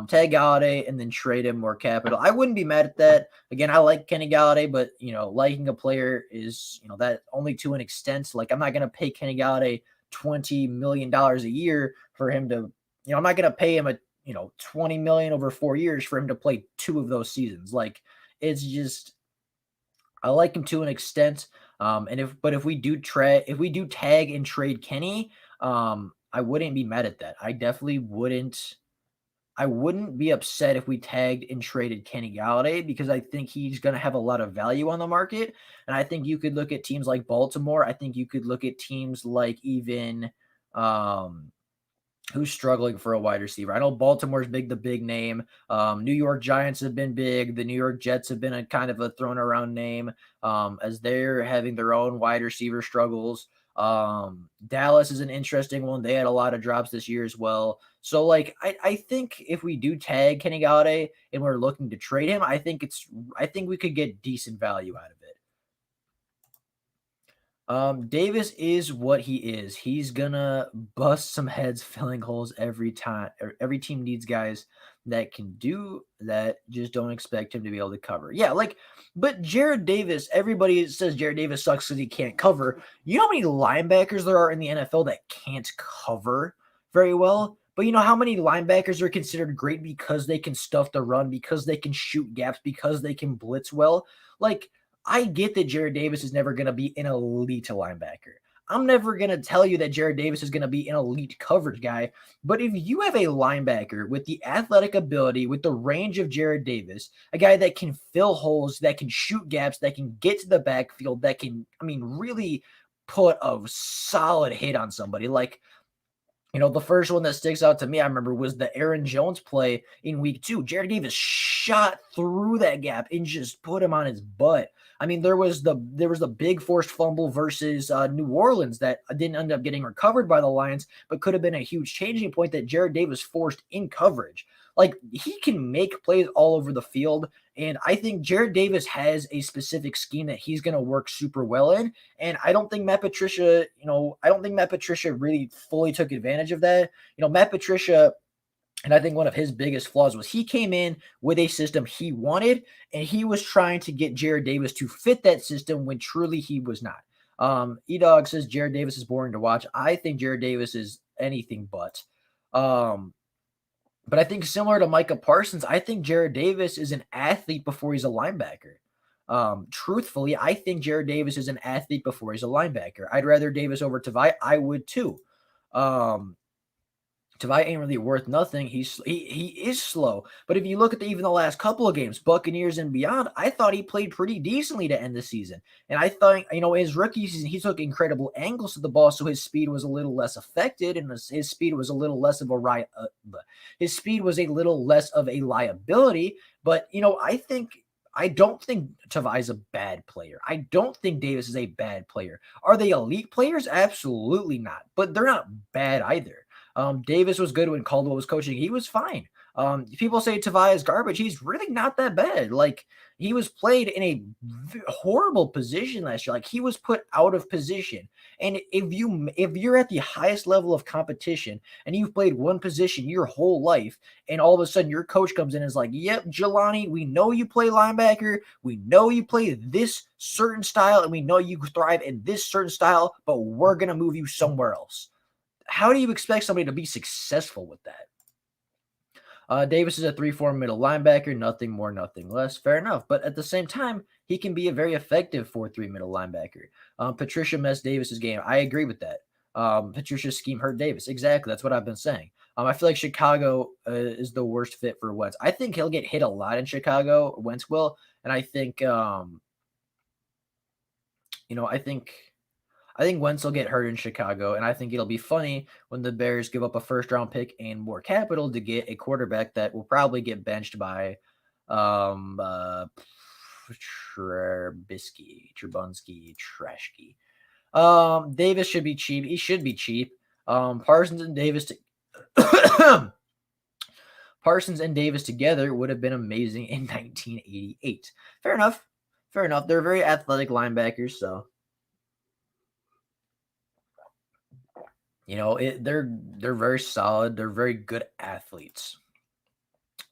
Tag Galladay and then trade him more capital. I wouldn't be mad at that. Again, I like Kenny Galladay, but liking a player is that only to an extent. Like I'm not gonna pay Kenny Galladay $20 million a year for him to. I'm not gonna pay him a $20 million over 4 years for him to play 2 of those seasons. Like it's just I like him to an extent. If we do tag and trade Kenny, I wouldn't be mad at that. I definitely wouldn't. I wouldn't be upset if we tagged and traded Kenny Galladay because I think he's going to have a lot of value on the market. And I think you could look at teams like Baltimore. I think you could look at teams like even who's struggling for a wide receiver. I know Baltimore's the big name. New York Giants have been big. The New York Jets have been a kind of a thrown around name as they're having their own wide receiver struggles. Dallas is an interesting one. They had a lot of drops this year as well. So I think if we do tag Kenny Galladay and we're looking to trade him, I think we could get decent value out of it. Davis is what he is. He's gonna bust some heads filling holes every time. Every team needs guys that can do that. Just don't expect him to be able to cover. Yeah, but Jared Davis, everybody says Jared Davis sucks because he can't cover. You know how many linebackers there are in the NFL that can't cover very well? But you know how many linebackers are considered great because they can stuff the run, because they can shoot gaps, because they can blitz well? Like, I get that Jared Davis is never going to be an elite linebacker. I'm never going to tell you that Jared Davis is going to be an elite coverage guy. But if you have a linebacker with the athletic ability, with the range of Jared Davis, a guy that can fill holes, that can shoot gaps, that can get to the backfield, that can, really put a solid hit on somebody. The first one that sticks out to me, I remember, was the Aaron Jones play in week 2. Jared Davis shot through that gap and just put him on his butt. I mean, there was the big forced fumble versus New Orleans that didn't end up getting recovered by the Lions, but could have been a huge changing point that Jared Davis forced in coverage. Like, he can make plays all over the field, and I think Jared Davis has a specific scheme that he's going to work super well in. And I don't think Matt Patricia, I don't think Matt Patricia really fully took advantage of that. Matt Patricia, and I think one of his biggest flaws was he came in with a system he wanted, and he was trying to get Jared Davis to fit that system when truly he was not. Edog says Jared Davis is boring to watch. I think Jared Davis is anything but. But I think similar to Micah Parsons, I think Jared Davis is an athlete before he's a linebacker. Truthfully, I think Jared Davis is an athlete before he's a linebacker. I'd rather Davis over Tavai. I would too. Tavai ain't really worth nothing. He is slow. But if you look at even the last couple of games, Buccaneers and beyond, I thought he played pretty decently to end the season. And I thought, his rookie season, he took incredible angles to the ball, so his speed was a little less affected, and his speed was a little less of a his speed was a little less of a liability. But I don't think Tavai is a bad player. I don't think Davis is a bad player. Are they elite players? Absolutely not. But they're not bad either. Davis was good when Caldwell was coaching. He was fine. People say Tavai is garbage. He's really not that bad. Like, he was played in a horrible position last year. Like, he was put out of position. And if you're at the highest level of competition and you've played one position your whole life, and all of a sudden your coach comes in and is like, "Yep, Jelani, we know you play linebacker. We know you play this certain style, and we know you thrive in this certain style, but we're gonna move you somewhere else." How do you expect somebody to be successful with that? Davis is a 3-4 middle linebacker, nothing more, nothing less. Fair enough. But at the same time, he can be a very effective 4-3 middle linebacker. Patricia messed Davis's game. I agree with that. Patricia's scheme hurt Davis. Exactly. That's what I've been saying. I feel like Chicago is the worst fit for Wentz. I think he'll get hit a lot in Chicago. Wentz will. And I think, I think Wentz will get hurt in Chicago, and I think it'll be funny when the Bears give up a first-round pick and more capital to get a quarterback that will probably get benched by Trubunski, Trashky. Davis should be cheap. He should be cheap. Parsons and Davis together would have been amazing in 1988. Fair enough. They're very athletic linebackers, so. They're very solid. They're very good athletes.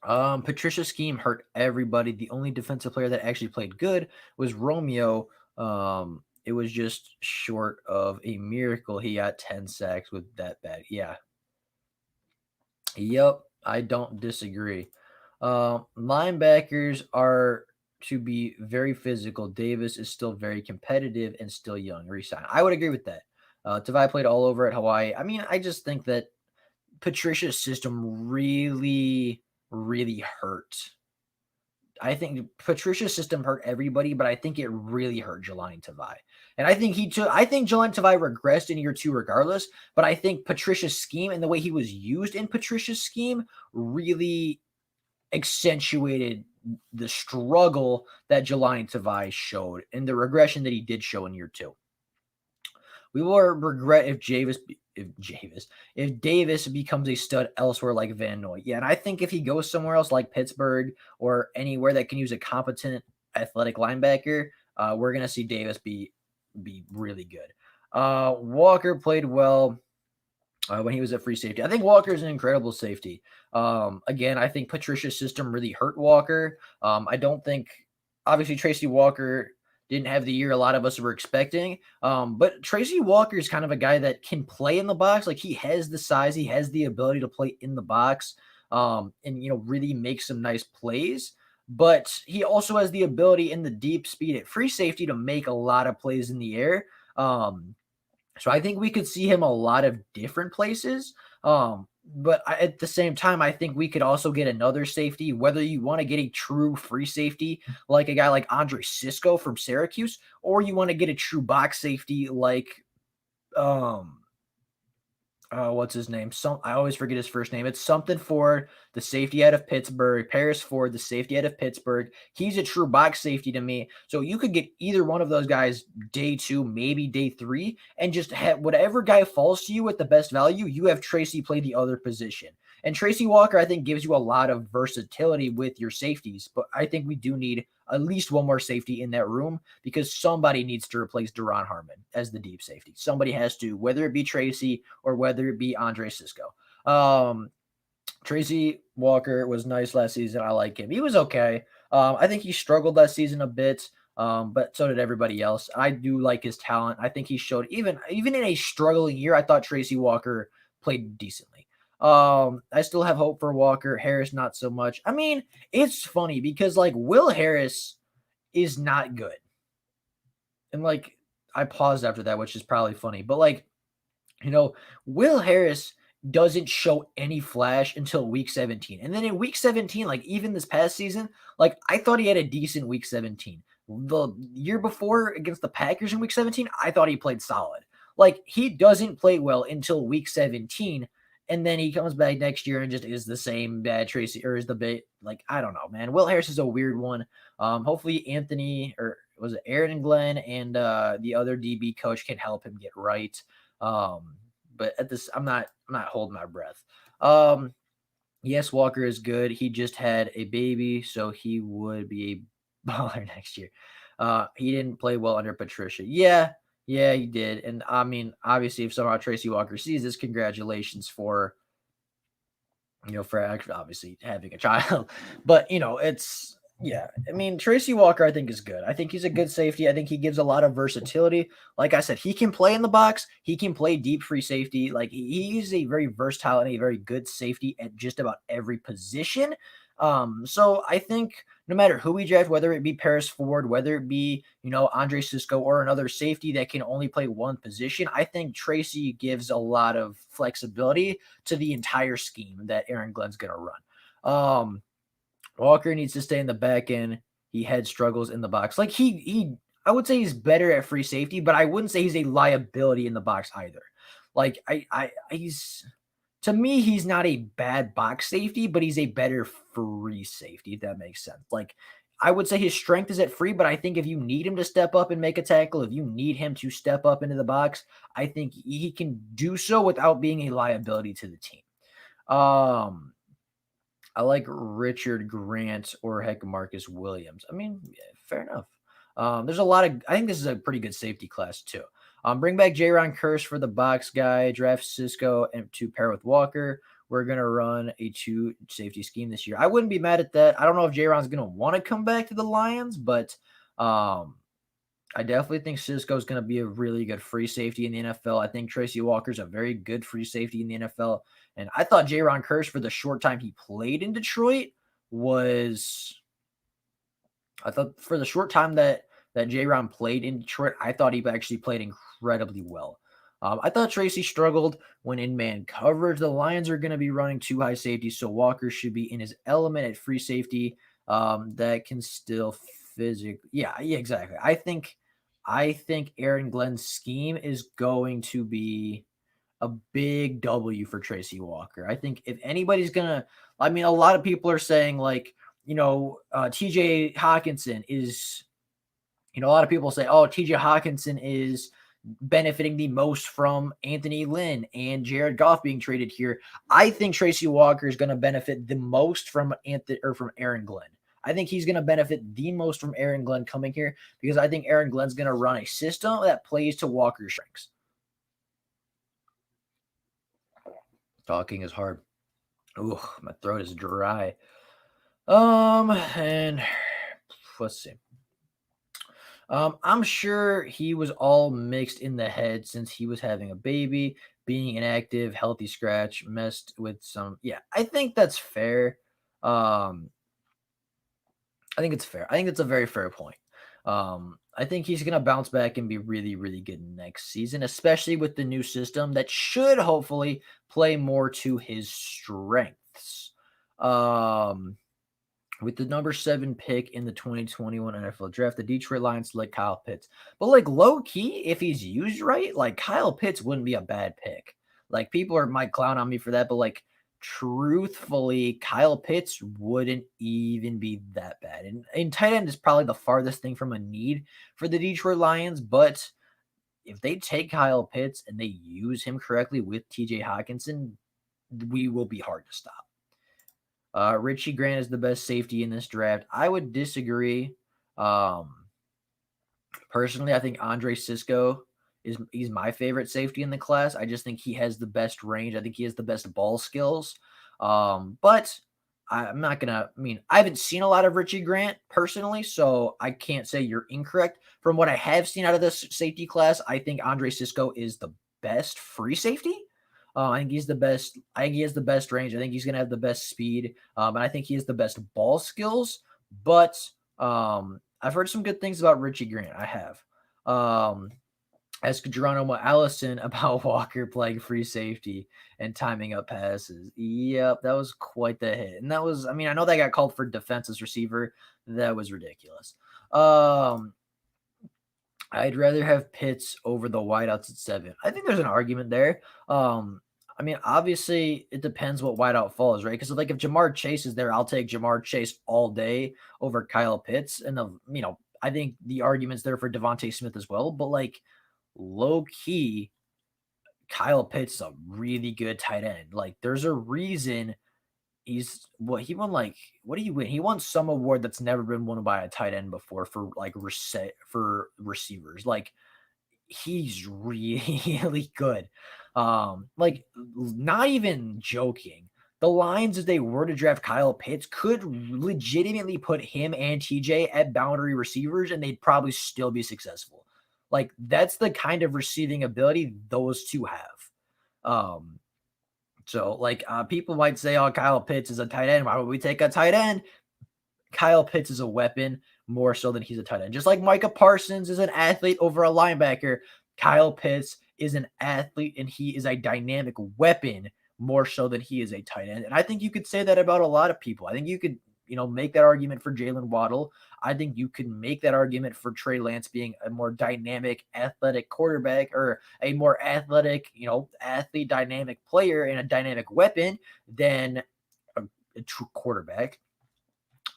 Patricia's scheme hurt everybody. The only defensive player that actually played good was Romeo. It was just short of a miracle. He got 10 sacks with that bad. Yeah. Yep. I don't disagree. Linebackers are to be very physical. Davis is still very competitive and still young. Resign. I would agree with that. Tavai played all over at Hawaii. I mean, I just think that Patricia's system really, really hurt. I think Patricia's system hurt everybody, but I think it really hurt Jelani Tavai. And I think Jelani Tavai regressed in year 2 regardless, but I think Patricia's scheme and the way he was used in Patricia's scheme really accentuated the struggle that Jelani Tavai showed and the regression that he did show in year 2. We will regret if Davis becomes a stud elsewhere like Van Noy. Yeah, and I think if he goes somewhere else like Pittsburgh or anywhere that can use a competent athletic linebacker, we're gonna see Davis be really good. Walker played well when he was at free safety. I think Walker is an incredible safety. Again, I think Patricia's system really hurt Walker. I don't think, obviously, Tracy Walker didn't have the year a lot of us were expecting. But Tracy Walker is kind of a guy that can play in the box. Like, he has the size, he has the ability to play in the box, and really make some nice plays. But he also has the ability in the deep speed at free safety to make a lot of plays in the air. So I think we could see him a lot of different places. But at the same time, I think we could also get another safety, whether you want to get a true free safety like a guy like Andre Sisco from Syracuse, or you want to get a true box safety like What's his name? I always forget his first name. It's something Ford, the safety out of Pittsburgh. Paris Ford, the safety out of Pittsburgh. He's a true box safety to me. So you could get either one of those guys day two, maybe day three, and just have whatever guy falls to you at the best value. You have Tracy play the other position. And Tracy Walker, I think, gives you a lot of versatility with your safeties. But I think we do need at least one more safety in that room because somebody needs to replace Duron Harmon as the deep safety. Somebody has to, whether it be Tracy or whether it be Andre Cisco. Tracy Walker was nice last season. I like him. He was okay. I think he struggled last season a bit, but so did everybody else. I do like his talent. I think he showed even in a struggling year. I thought Tracy Walker played decently. I still have hope for Walker. Harris, not so much. I mean, it's funny because like Will Harris is not good. And like I paused after that, which is probably funny. But like, Will Harris doesn't show any flash until week 17. And then in week 17, like even this past season, like I thought he had a decent week 17. The year before against the Packers in week 17, I thought he played solid. Like he doesn't play well until week 17. And then he comes back next year and just is the same bad Tracy or is the bit like I don't know, man. Will Harris is a weird one. Hopefully Anthony or was it Aaron and Glenn and the other DB coach can help him get right. But at this, I'm not holding my breath. Yes, Walker is good. He just had a baby, so he would be a baller next year. He didn't play well under Patricia. Yeah, he did. And I mean, obviously, if somehow Tracy Walker sees this, congratulations for for actually obviously having a child. But it's yeah. I mean, Tracy Walker, I think is good. I think he's a good safety. I think he gives a lot of versatility. Like I said, he can play in the box. He can play deep free safety. Like he's a very versatile and a very good safety at just about every position. So I think no matter who we draft, whether it be Paris Ford, whether it be, Andre Cisco or another safety that can only play one position, I think Tracy gives a lot of flexibility to the entire scheme that Aaron Glenn's going to run. Walker needs to stay in the back end. He had struggles in the box. Like I would say he's better at free safety, but I wouldn't say he's a liability in the box either. Like he's to me, he's not a bad box safety, but he's a better free safety, if that makes sense. Like I would say his strength is at free, but I think if you need him to step up and make a tackle, if you need him to step up into the box, I think he can do so without being a liability to the team. I like Richard Grant or heck Marcus Williams. I mean, yeah, fair enough. There's a lot of I think this is a pretty good safety class too. Bring back Jaron Curse for the box guy, draft Cisco and to pair with Walker. We're gonna run a 2 safety scheme this year. I wouldn't be mad at that. I don't know if Jaron's gonna want to come back to the Lions, but I definitely think Cisco is going to be a really good free safety in the NFL. I think Tracy Walker's a very good free safety in the NFL. And I thought Jaron Curse, for the short time he played in Detroit, I thought for the short time that Jaron played in Detroit, I thought he actually played incredibly well. I thought Tracy struggled when in man coverage. The Lions are going to be running 2 high safeties, so Walker should be in his element at free safety. That can still physically, yeah, exactly. I think Aaron Glenn's scheme is going to be a big W for Tracy Walker. I think if anybody's gonna, I mean, a lot of people are saying like, TJ Hawkinson is, a lot of people say, oh, TJ Hawkinson is benefiting the most from Anthony Lynn and Jared Goff being traded here. I think Tracy Walker is going to benefit the most from Aaron Glenn. I think he's going to benefit the most from Aaron Glenn coming here because I think Aaron Glenn's going to run a system that plays to Walker's strengths. Talking is hard. Ooh, my throat is dry. And let's see. I'm sure he was all mixed in the head since he was having a baby, being inactive, healthy scratch, messed with some. Yeah, I think that's fair. I think it's fair. I think it's a very fair point. I think he's going to bounce back and be really, really good next season, especially with the new system that should hopefully play more to his strengths. With the number 7 pick in the 2021 NFL draft, the Detroit Lions select Kyle Pitts. But like low key, if he's used right, like Kyle Pitts wouldn't be a bad pick. Like people might clown on me for that, but like truthfully, Kyle Pitts wouldn't even be that bad. And tight end is probably the farthest thing from a need for the Detroit Lions, but if they take Kyle Pitts and they use him correctly with TJ Hawkinson, we will be hard to stop. Richie Grant is the best safety in this draft. I would disagree. Personally, I think Andre Cisco he's my favorite safety in the class. I just think he has the best range. I think he has the best ball skills. But I'm not gonna. I mean, I haven't seen a lot of Richie Grant personally, so I can't say you're incorrect. From what I have seen out of this safety class, I think Andre Cisco is the best free safety. I think he's the best. I think he has the best range. I think he's gonna have the best speed, and I think he has the best ball skills. But I've heard some good things about Richie Grant. I have. Ask Geronimo Allison about Walker playing free safety and timing up passes. Yep, that was quite the hit. And that was, I mean, I know that got called for defenseless receiver. That was ridiculous. I'd rather have Pitts over the wideouts at 7. I think there's an argument there. I mean, obviously, it depends what wideout falls, right? Because like if Jamar Chase is there, I'll take Jamar Chase all day over Kyle Pitts. And I think the argument's there for Devontae Smith as well. But like low key, Kyle Pitts is a really good tight end. Like there's a reason he won what do you win? He won some award that's never been won by a tight end before for like for receivers. Like he's really good. Like not even joking. The Lions, if they were to draft Kyle Pitts, could legitimately put him and TJ at boundary receivers, and they'd probably still be successful. Like that's the kind of receiving ability those two have. So like people might say, "Oh, Kyle Pitts is a tight end. Why would we take a tight end?" Kyle Pitts is a weapon more so than he's a tight end. Just like Micah Parsons is an athlete over a linebacker, Kyle Pitts is an athlete and he is a dynamic weapon more so than he is a tight end. And I think you could say that about a lot of people. I think you could, make that argument for Jalen Waddle. I think you can make that argument for Trey Lance being a more dynamic, athletic quarterback or a more athletic, athlete dynamic player and a dynamic weapon than a true quarterback.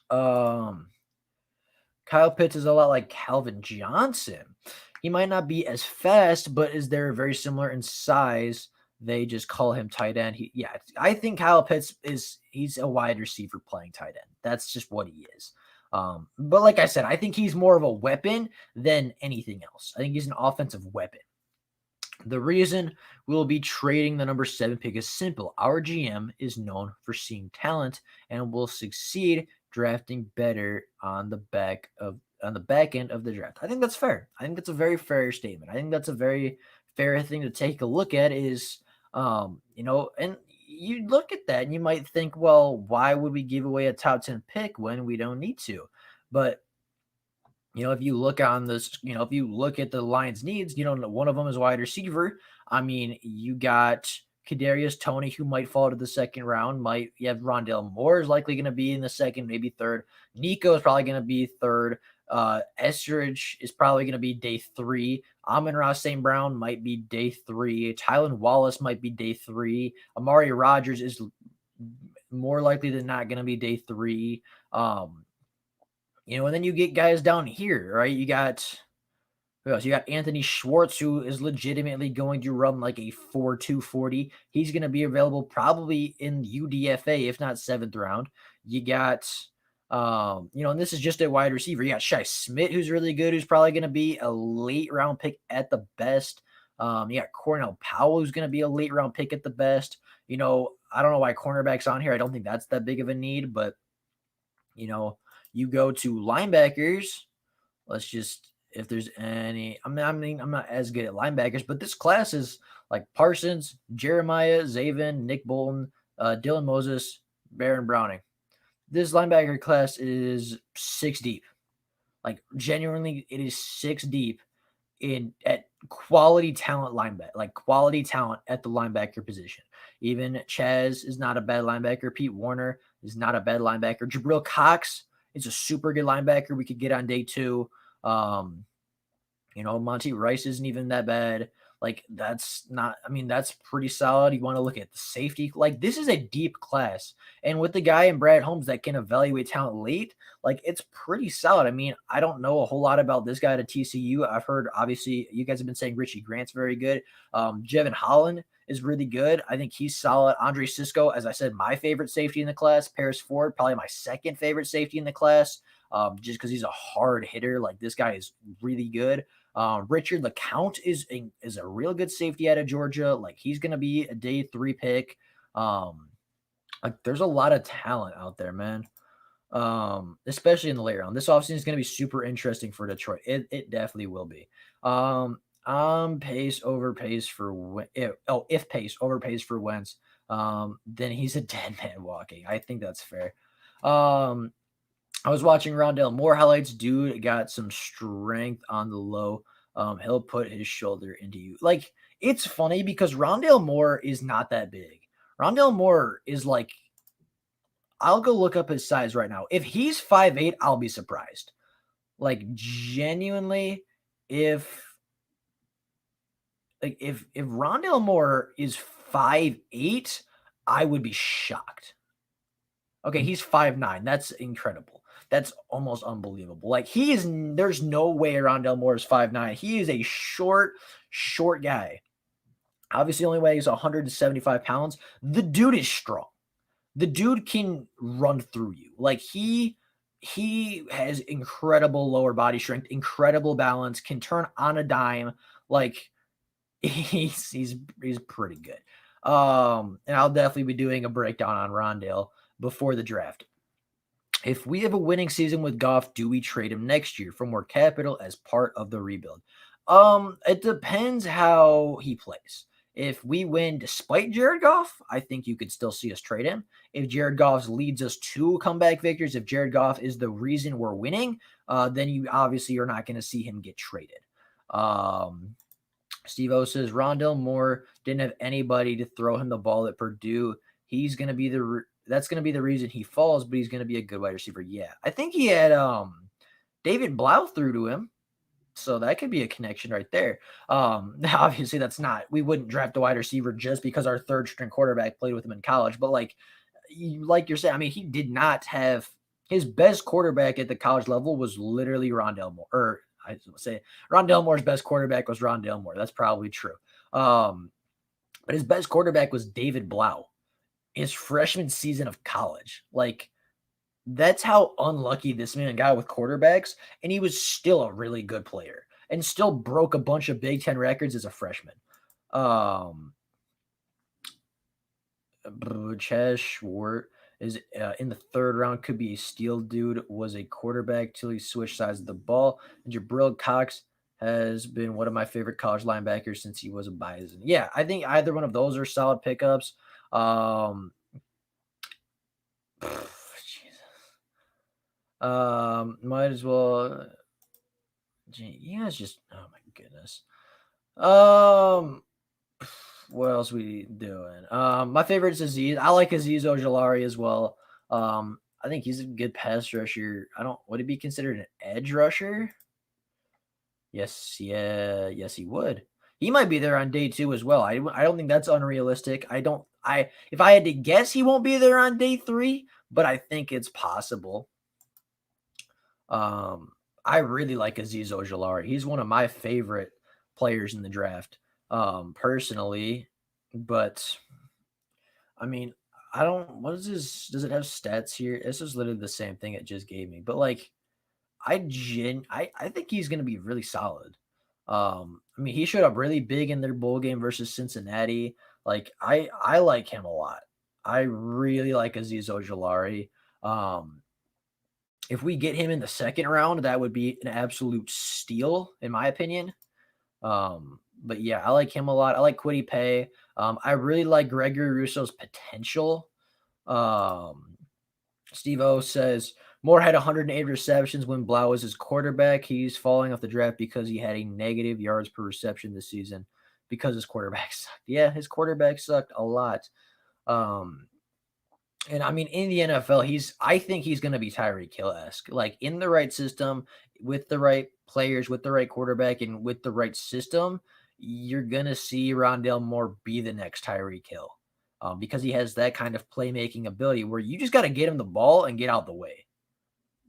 Kyle Pitts is a lot like Calvin Johnson. He might not be as fast, but is there very similar in size? They just call him tight end. I think Kyle Pitts he's a wide receiver playing tight end. That's just what he is. But like I said, I think he's more of a weapon than anything else. I think he's an offensive weapon. The reason we'll be trading the number 7 pick is simple. Our GM is known for seeing talent and will succeed drafting better on the back end of the draft. I think that's fair. I think that's a very fair statement. I think that's a very fair thing to take a look at is, and you look at that and you might think, well, why would we give away a top 10 pick when we don't need to? But if you look on this, if you look at the Lions' needs, one of them is wide receiver. I mean, you got Kadarius Toney, who might fall to the second round. You have Rondale Moore is likely going to be in the second, maybe third. Nico is probably going to be third. Estridge is probably going to be day 3. Amon-Ra St. Brown might be day 3. Tylan Wallace might be day 3. Amari Rodgers is more likely than not going to be day 3. And then you get guys down here, right? You got who else? You got Anthony Schwartz, who is legitimately going to run like a 4.2 40. He's going to be available probably in UDFA, if not 7th round. You got, and this is just a wide receiver. You got Shai Smith, who's really good, who's probably going to be a late round pick at the best. You got Cornell Powell, who's going to be a late round pick at the best. I don't know why cornerback's on here. I don't think that's that big of a need, but, you go to linebackers. Let's just, if there's any, I'm not as good at linebackers, but this class is like Parsons, Jeremiah, Zaven, Nick Bolton, Dylan Moses, Baron Browning. This linebacker class is 6 deep. Like genuinely, it is 6 deep at quality talent linebacker, like quality talent at the linebacker position. Even Chaz is not a bad linebacker. Pete Warner is not a bad linebacker. Jabril Cox is a super good linebacker we could get on day 2. Monty Rice isn't even that bad. Like that's not, I mean, that's pretty solid. You want to look at the safety. Like this is a deep class. And with the guy in Brad Holmes that can evaluate talent late, like it's pretty solid. I mean, I don't know a whole lot about this guy at TCU. I've heard obviously you guys have been saying Richie Grant's very good. Jevin Holland is really good. I think he's solid. Andre Cisco, as I said, my favorite safety in the class. Paris Ford, probably my second favorite safety in the class. Just because he's a hard hitter. Like this guy is really good. Richard LeCount is a real good safety out of Georgia. Like he's gonna be a day 3 pick. Like there's a lot of talent out there, man. Especially in the late round. This offseason is gonna be super interesting for Detroit. It definitely will be. Pace overpays for if Pace overpays for Wentz, then he's a dead man walking. I think that's fair. I was watching Rondale Moore highlights. Dude got some strength on the low. He'll put his shoulder into you. Like, it's funny because Rondale Moore is not that big. Rondale Moore is like, I'll go look up his size right now. If he's 5'8", I'll be surprised. Like, genuinely, if Rondale Moore is 5'8", I would be shocked. Okay, he's 5'9". That's incredible. That's almost unbelievable. Like there's no way Rondale Moore is 5'9". He is a short guy. Obviously, only weighs 175 pounds. The dude is strong. The dude can run through you. Like he has incredible lower body strength, incredible balance, can turn on a dime. Like he's pretty good. And I'll definitely be doing a breakdown on Rondale before the draft. If we have a winning season with Goff, do we trade him next year for more capital as part of the rebuild? It depends how he plays. If we win despite Jared Goff, I think you could still see us trade him. If Jared Goff leads us to comeback victories, if Jared Goff is the reason we're winning, then you obviously are not going to see him get traded. Steve O says Rondale Moore didn't have anybody to throw him the ball at Purdue. He's going to be that's going to be the reason he falls, but he's going to be a good wide receiver. Yeah. I think he had David Blau threw to him. So that could be a connection right there. Obviously that's not, we wouldn't draft a wide receiver just because our third string quarterback played with him in college. But like you're saying, I mean, he did not have his best quarterback at the college level was literally Rondale Moore. Or I would say Rondale Moore's best quarterback was Rondale Moore. That's probably true. But his best quarterback was David Blau. His freshman season of college. Like, that's how unlucky this man got with quarterbacks, and he was still a really good player and still broke a bunch of Big Ten records as a freshman. Chaz Schwartz is in the third round, could be a steal. Dude was a quarterback till he switched sides of the ball. And Jabril Cox has been one of my favorite college linebackers since he was a Bison. Yeah, I think either one of those are solid pickups. Might as well. Gee, you guys just, oh my goodness. What else we doing? My favorite is Aziz. I like Aziz Ojulari as well. I think he's a good pass rusher. Would he be considered an edge rusher? Yes, he would. He might be there on day 2 as well. I don't think that's unrealistic. If I had to guess, he won't be there on day 3, but I think it's possible. I really like Aziz Ojulari. He's one of my favorite players in the draft, personally. But I mean, what is this? Does it have stats here? This is literally the same thing it just gave me. But like, I think he's gonna be really solid. I mean, he showed up really big in their bowl game versus Cincinnati. Like, I like him a lot. I really like Aziz Ojulari. If we get him in the second round, that would be an absolute steal, in my opinion. But yeah, I like him a lot. I like Kwity Paye. I really like Gregory Russo's potential. Steve O says Moore had 108 receptions when Blau was his quarterback. He's falling off the draft because he had a negative yards per reception this season because his quarterback sucked. Yeah, his quarterback sucked a lot. And I mean, in the NFL, I think he's going to be Tyreek Hill-esque. Like, in the right system, with the right players, with the right quarterback, and with the right system, you're gonna see Rondale Moore be the next Tyreek Hill, because he has that kind of playmaking ability where you just got to get him the ball and get out the way.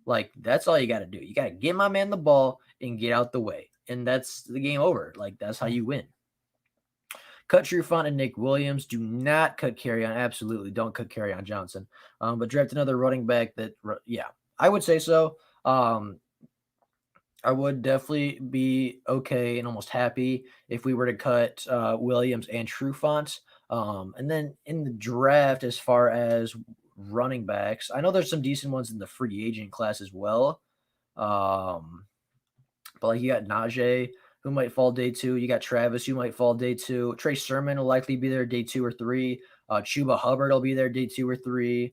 Like that's all you got to do. You got to get my man the ball and get out the way, and that's the game over. Like that's how you win. Cut Trufant and Nick Williams. Do not cut Kerryon. Absolutely don't cut Kerryon Johnson. But draft another running back that, yeah, I would say so. I would definitely be okay and almost happy if we were to cut Williams and Trufant. And then in the draft, as far as running backs, I know there's some decent ones in the free agent class as well. Um, but like you got Najee, who might fall day 2. You got Travis, who might fall day 2. Trey Sermon will likely be there day 2 or 3. Chuba Hubbard will be there day 2 or 3.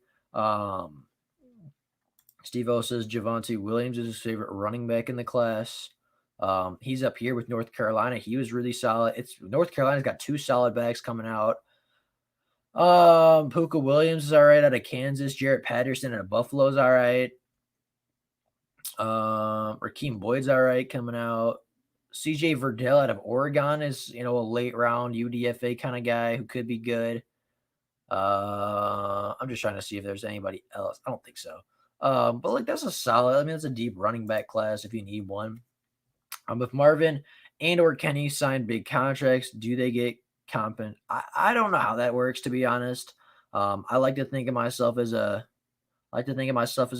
Steve O says Javonte Williams is his favorite running back in the class. He's up here with North Carolina. He was really solid. It's North Carolina's got 2 solid backs coming out. Puka Williams is all right out of Kansas. Jarrett Patterson out of Buffalo is all right. Rakeem Boyd's all right coming out. CJ Verdell out of Oregon is, a late round UDFA kind of guy who could be good. I'm just trying to see if there's anybody else. I don't think so. But like that's a solid. I mean, it's a deep running back class if you need one. If Marvin and or Kenny sign big contracts, do they get comp? I don't know how that works, to be honest. I like to think of myself as a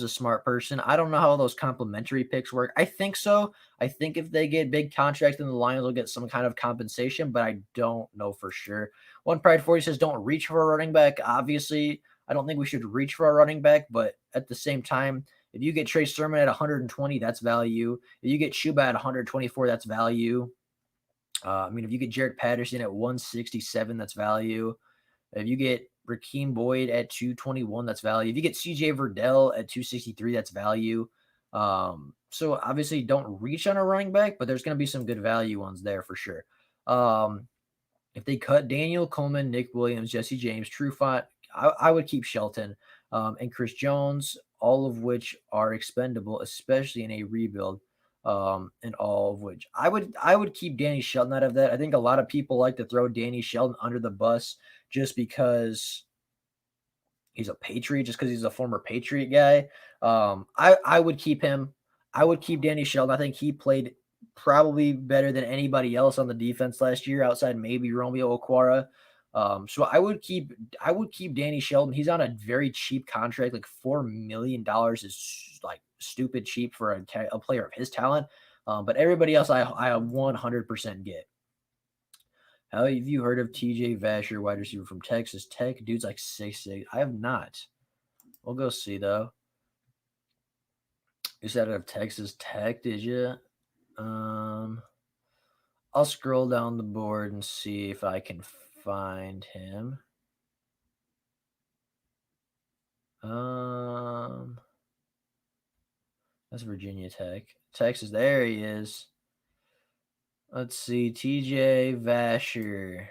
smart person. I don't know how those complimentary picks work. I think so. I think if they get big contracts, then the Lions will get some kind of compensation, but I don't know for sure. One Pride 40 says, don't reach for a running back. Obviously, I don't think we should reach for a running back, but at the same time, if you get Trey Sermon at 120, that's value. If you get Chuba at 124, that's value. If you get Jarrett Patterson at 167, that's value. If you get Rakeem Boyd at 221, that's value. If you get CJ Verdell at 263, that's value. So obviously don't reach on a running back, but there's going to be some good value ones there for sure. If they cut Daniel Coleman, Nick Williams, Jesse James, Trufant, I would keep Shelton and Chris Jones, all of which are expendable, especially in a rebuild. And all of which I would keep Danny Shelton out of that. I think a lot of people like to throw Danny Shelton under the bus just because he's a Patriot, just because he's a former Patriot guy. I would keep him. I would keep Danny Shelton. I think he played probably better than anybody else on the defense last year, outside maybe Romeo Okwara. So I would keep Danny Shelton. He's on a very cheap contract, like $4 million is like stupid cheap for a player of his talent. But everybody else I 100% get. How have you heard of TJ Vasher, wide receiver from Texas Tech? Dude's like 6'6". I have not. We'll go see though. You said out of Texas Tech, did you? I'll scroll down the board and see if I can find him. That's Virginia Tech. Texas, there he is. Let's see, TJ Vasher.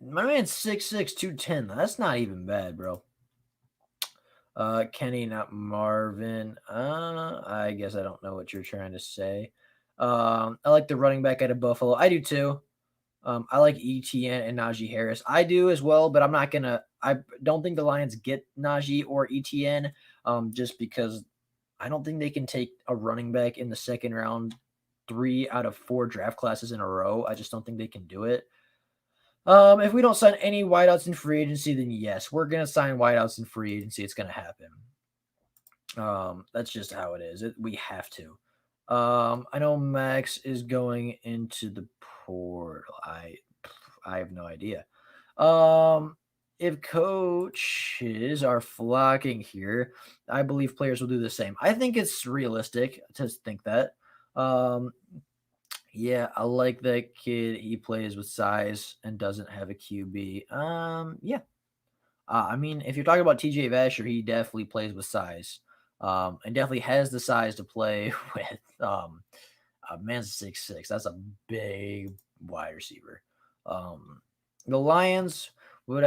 My man's 6'6", 210. That's not even bad, bro. Kenny, not Marvin. I guess I don't know what you're trying to say. I like the running back out of Buffalo. I do too. I like ETN and Najee Harris. I do as well, but I don't think the Lions get Najee or ETN, just because I don't think they can take a running back in the second round 3 out of 4 draft classes in a row. I just don't think they can do it. If we don't sign any wideouts in free agency, then yes, we're gonna sign wideouts in free agency. It's gonna happen. That's just how it is. We have to. I know Max is going into the portal. I have no idea. If coaches are flocking here, I believe players will do the same. I think it's realistic to think that. Yeah, I like that kid. He plays with size and doesn't have a QB. Yeah. If you're talking about TJ Vasher, he definitely plays with size. And definitely has the size to play with. Man's 6'6". That's a big wide receiver. The Lions would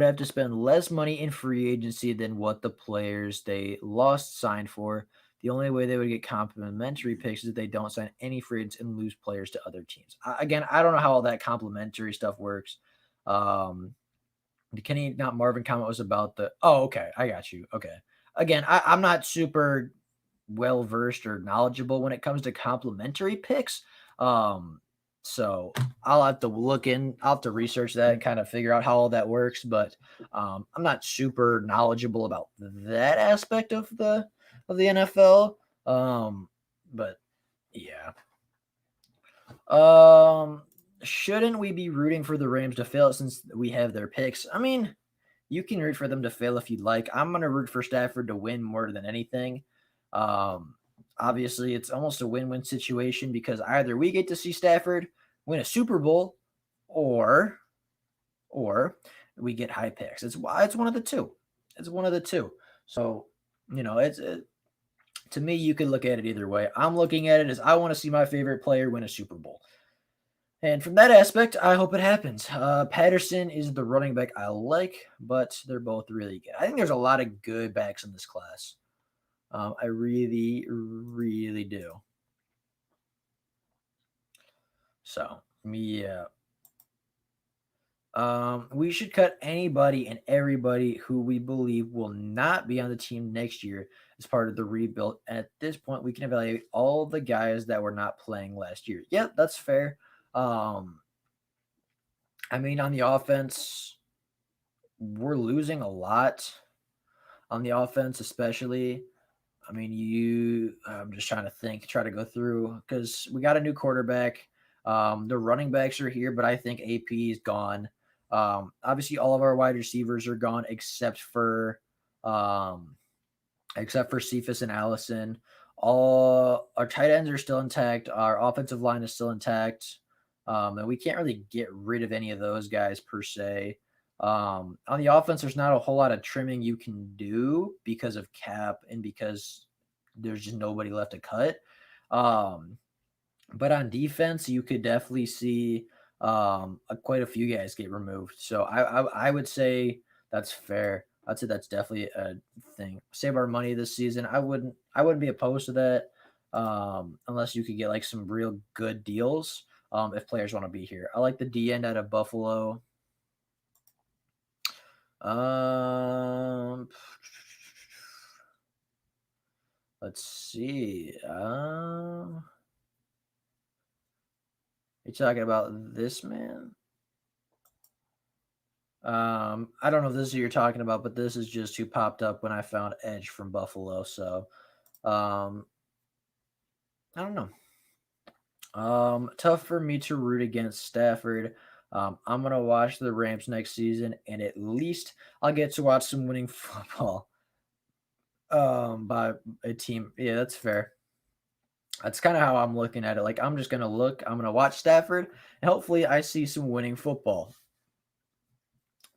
have to spend less money in free agency than what the players they lost signed for. The only way they would get complimentary picks is if they don't sign any free agents and lose players to other teams. Again, I don't know how all that complimentary stuff works. The Kenny, not Marvin comment was about the. Oh, okay, I got you. Okay, again, I'm not super well versed or knowledgeable when it comes to complimentary picks. Um, so I'll have to I'll have to research that and kind of figure out how all that works. But I'm not super knowledgeable about that aspect of the NFL. But yeah. Um, shouldn't we be rooting for the Rams to fail since we have their picks? I mean, you can root for them to fail if you'd like. I'm gonna root for Stafford to win more than anything. Um, obviously, it's almost a win-win situation because either we get to see Stafford win a Super Bowl, or or we get high picks. It's one of the two. It's one of the two. So to me, you could look at it either way. I'm looking at it as I want to see my favorite player win a Super Bowl. And from that aspect, I hope it happens. Patterson is the running back I like, but they're both really good. I think there's a lot of good backs in this class. I really, really do. So, yeah. We should cut anybody and everybody who we believe will not be on the team next year as part of the rebuild. At this point, we can evaluate all the guys that were not playing last year. Yeah, that's fair. I mean, on the offense, we're losing a lot on the offense, especially. I mean, I'm just trying to try to go through because we got a new quarterback. The running backs are here, but I think AP is gone. Obviously, all of our wide receivers are gone um, except for Cephas and Allison. All our tight ends are still intact. Our offensive line is still intact. And we can't really get rid of any of those guys per se. On the offense, there's not a whole lot of trimming you can do because of cap and because there's just nobody left to cut. But on defense, you could definitely see quite a few guys get removed. So I would say that's fair. I'd say that's definitely a thing. Save our money this season. I wouldn't be opposed to that unless you could get like some real good deals if players want to be here. I like the D end out of Buffalo. Um, let's see. You're talking about this man? I don't know if this is who you're talking about, but this is just who popped up when I found Edge from Buffalo. So, um, I don't know. Tough for me to root against Stafford. I'm gonna watch the Rams next season, and at least I'll get to watch some winning football. By a team. Yeah, that's fair. That's kind of how I'm looking at it. Like I'm just gonna look. I'm gonna watch Stafford, and hopefully I see some winning football.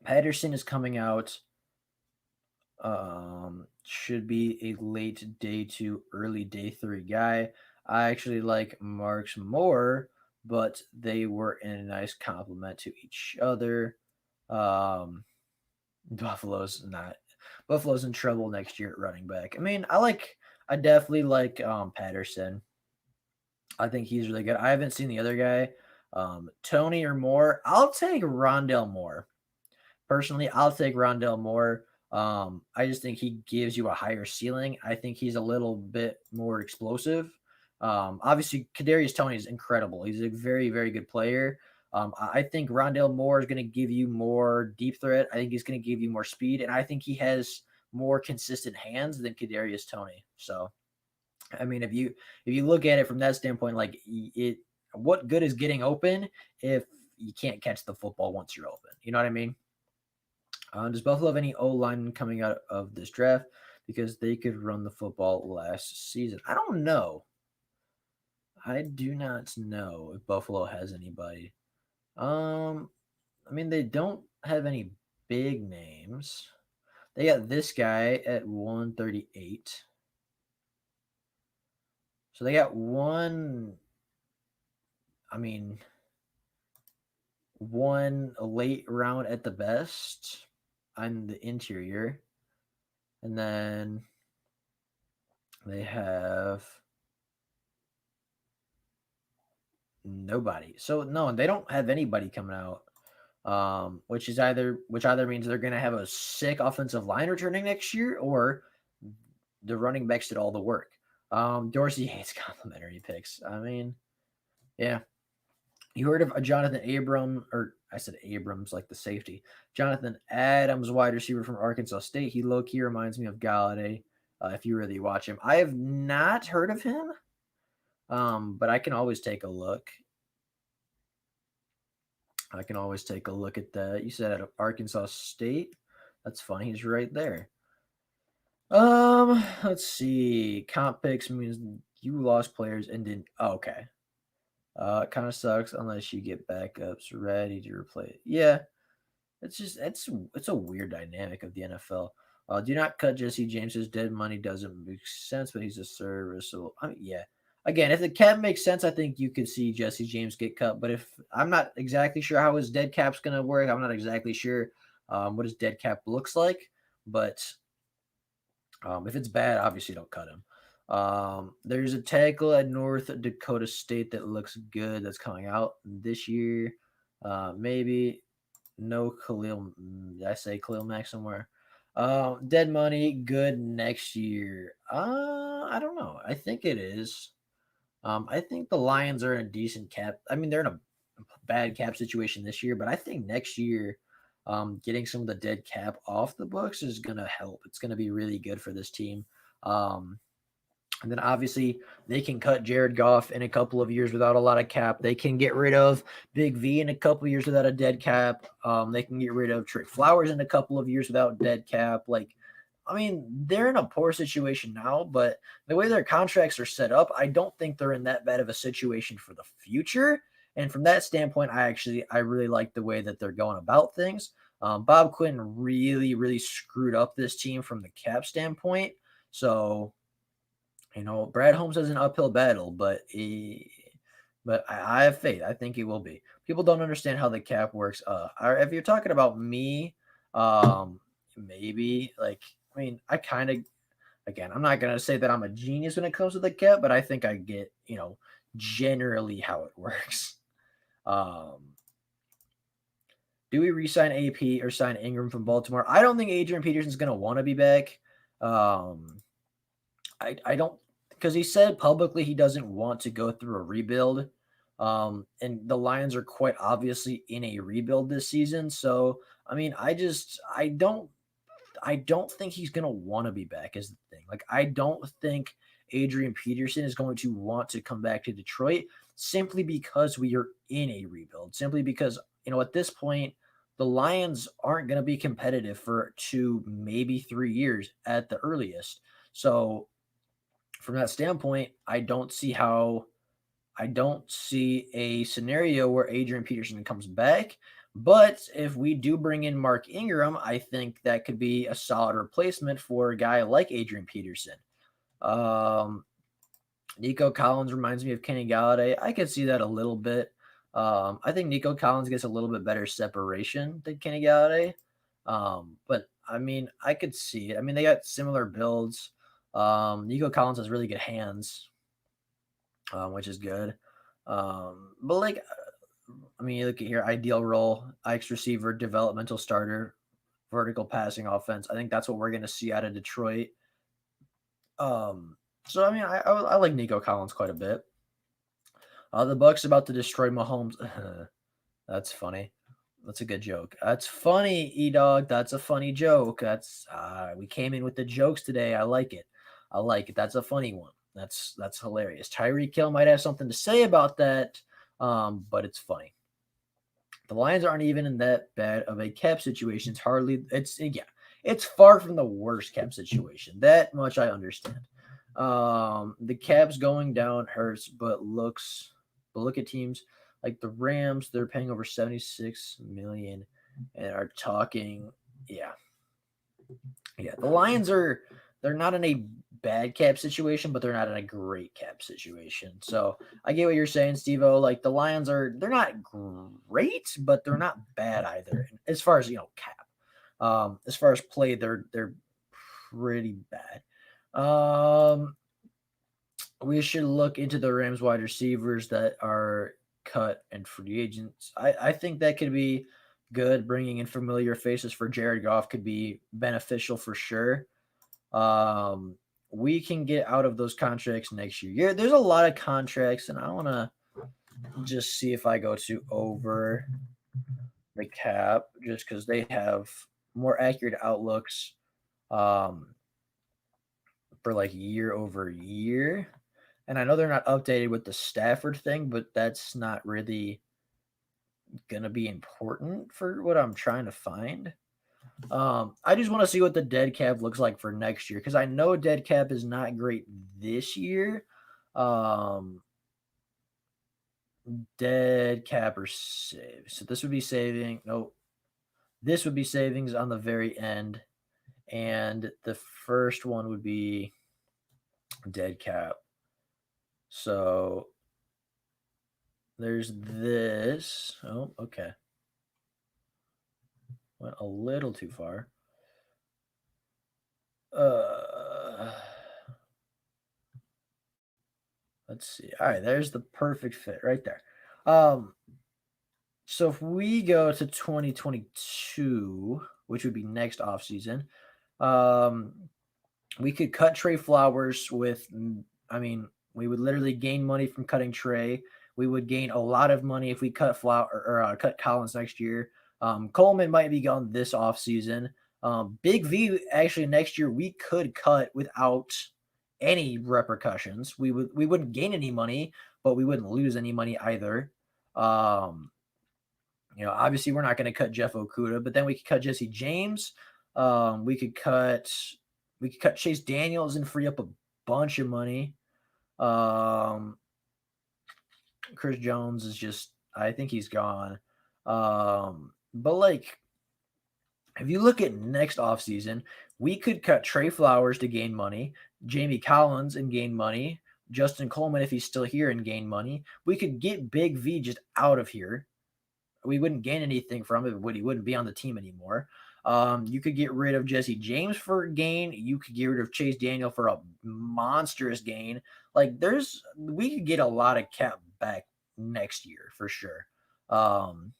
Patterson is coming out. Should be a late day 2, early day 3 guy. I actually like Marks more, but they were in a nice compliment to each other. Um, Buffalo's not. Buffalo's in trouble next year at running back. I mean, I definitely like Patterson. I think he's really good. I haven't seen the other guy. Tony or Moore. I'll take Rondell Moore. Personally, I'll take Rondell Moore. I just think he gives you a higher ceiling. I think he's a little bit more explosive. Obviously, Kadarius Toney is incredible. He's a very, very good player. I think Rondell Moore is going to give you more deep threat. I think he's going to give you more speed, and I think he has more consistent hands than Kadarius Toney. So, I mean, if you look at it from that standpoint, like what good is getting open if you can't catch the football once you're open? You know what I mean? Does Buffalo have any O line coming out of this draft because they could run the football last season? I don't know. I do not know if Buffalo has anybody. Um, I mean, they don't have any big names. They got this guy at 138. So they got I mean, one late round at the best on the interior. And then They have nobody. So no, they don't have anybody coming out. Which either means they're gonna have a sick offensive line returning next year, or the running backs did all the work. Dorsey hates complimentary picks. I mean, yeah. You heard of a Jonathan Abram, or I said Abrams, like the safety. Jonathan Adams, wide receiver from Arkansas State. He low key reminds me of Galladay. If you really watch him, I have not heard of him. But I can always take a look. I can always take a look at that. You said at Arkansas State. That's funny. He's right there. Let's see. Comp picks means you lost players and didn't. Oh, okay. It kind of sucks unless you get backups ready to replace. Yeah, it's a weird dynamic of the NFL. Do not cut Jesse James's dead money doesn't make sense, but he's a serviceable. I mean, yeah. Again, if the cap makes sense, I think you could see Jesse James get cut. But if I'm not exactly sure how his dead cap's gonna work, I'm not exactly sure what his dead cap looks like. But if it's bad, obviously don't cut him. There's a tackle at North Dakota State that looks good that's coming out this year. Maybe no Khalil. Did I say Khalil Mack somewhere? Dead money, good next year. I don't know. I think it is. I think the Lions are in a decent cap. I mean, they're in a bad cap situation this year, but I think next year, getting some of the dead cap off the books is gonna help. It's gonna be really good for this team. Um, and then obviously they can cut Jared Goff in a couple of years without a lot of cap. They can get rid of Big V in a couple of years without a dead cap. They can get rid of Trey Flowers in a couple of years without dead cap. Like, I mean, they're in a poor situation now, but the way their contracts are set up, I don't think they're in that bad of a situation for the future. And from that standpoint, I really like the way that they're going about things. Bob Quinn really, really screwed up this team from the cap standpoint. So Brad Holmes has an uphill battle, but I have faith. I think he will be. People don't understand how the cap works. If you're talking about me, maybe like I mean, I kind of again, I'm not gonna say that I'm a genius when it comes to the cap, but I think I get generally how it works. Um, do we resign AP or sign Ingram from Baltimore? I don't think Adrian Peterson's gonna want to be back. Um, I don't because he said publicly he doesn't want to go through a rebuild. And the Lions are quite obviously in a rebuild this season. So I mean, I don't think he's gonna want to be back is the thing. Like I don't think Adrian Peterson is going to want to come back to Detroit simply because we are in a rebuild. Simply because, at this point, the Lions aren't going to be competitive for 2, maybe 3 years at the earliest. So from that standpoint, I don't see a scenario where Adrian Peterson comes back. But if we do bring in Mark Ingram, I think that could be a solid replacement for a guy like Adrian Peterson. Um, Nico Collins reminds me of Kenny Galladay. I could see that a little bit. I think Nico Collins gets a little bit better separation than Kenny Galladay. But I mean, I could see it. I mean, they got similar builds. Nico Collins has really good hands, which is good. But like, I mean, you look at here, ideal role, Ike's receiver, developmental starter, vertical passing offense. I think that's what we're going to see out of Detroit. So I mean, I like Nico Collins quite a bit. The Bucks about to destroy Mahomes. That's funny. That's a good joke. That's funny, E Dog. That's a funny joke. We came in with the jokes today. I like it. I like it. That's a funny one. That's hilarious. Tyreek Hill might have something to say about that, but it's funny. The Lions aren't even in that bad of a cap situation. It's far from the worst cap situation. That much I understand. The cap's going down hurts, but look at teams like the Rams. They're paying over 76 million and are talking. Yeah. The Lions they're not in a bad cap situation, but they're not in a great cap situation. So I get what you're saying, Steve-O. Like the Lions they're not great, but they're not bad either. As far as cap, as far as play, they're pretty bad. We should look into the Rams wide receivers that are cut and free agents. I think that could be good. Bringing in familiar faces for Jared Goff could be beneficial for sure. Um, we can get out of those contracts next year. Yeah, there's a lot of contracts, and I want to just see if I go to over the cap just because they have more accurate outlooks um, for like year over year. And I know they're not updated with the Stafford thing, but that's not really gonna be important for what I'm trying to find. I just want to see what the dead cap looks like for next year because I know dead cap is not great this year. Um, dead cap or save. So this would be saving. No, this would be savings on the very end, and the first one would be dead cap. So there's this. Oh, okay. Went a little too far. Uh, let's see. All right, there's the perfect fit right there. Um, so if we go to 2022, which would be next offseason, um, we could cut Trey Flowers with, I mean, we would literally gain money from cutting Trey. We would gain a lot of money if we cut cut Collins next year. Coleman might be gone this offseason. Big V actually next year we could cut without any repercussions. We wouldn't gain any money, but we wouldn't lose any money either. Um, obviously we're not going to cut Jeff Okuda, but then we could cut Jesse James. We could cut Chase Daniels and free up a bunch of money. Chris Jones is just I think he's gone. But like if you look at next offseason, we could cut Trey Flowers to gain money, Jamie Collins and gain money, Justin Coleman if he's still here and gain money. We could get Big V just out of here. We wouldn't gain anything from it, but he wouldn't be on the team anymore. You could get rid of Jesse James for a gain. You could get rid of Chase Daniel for a monstrous gain. Like we could get a lot of cap back next year for sure. And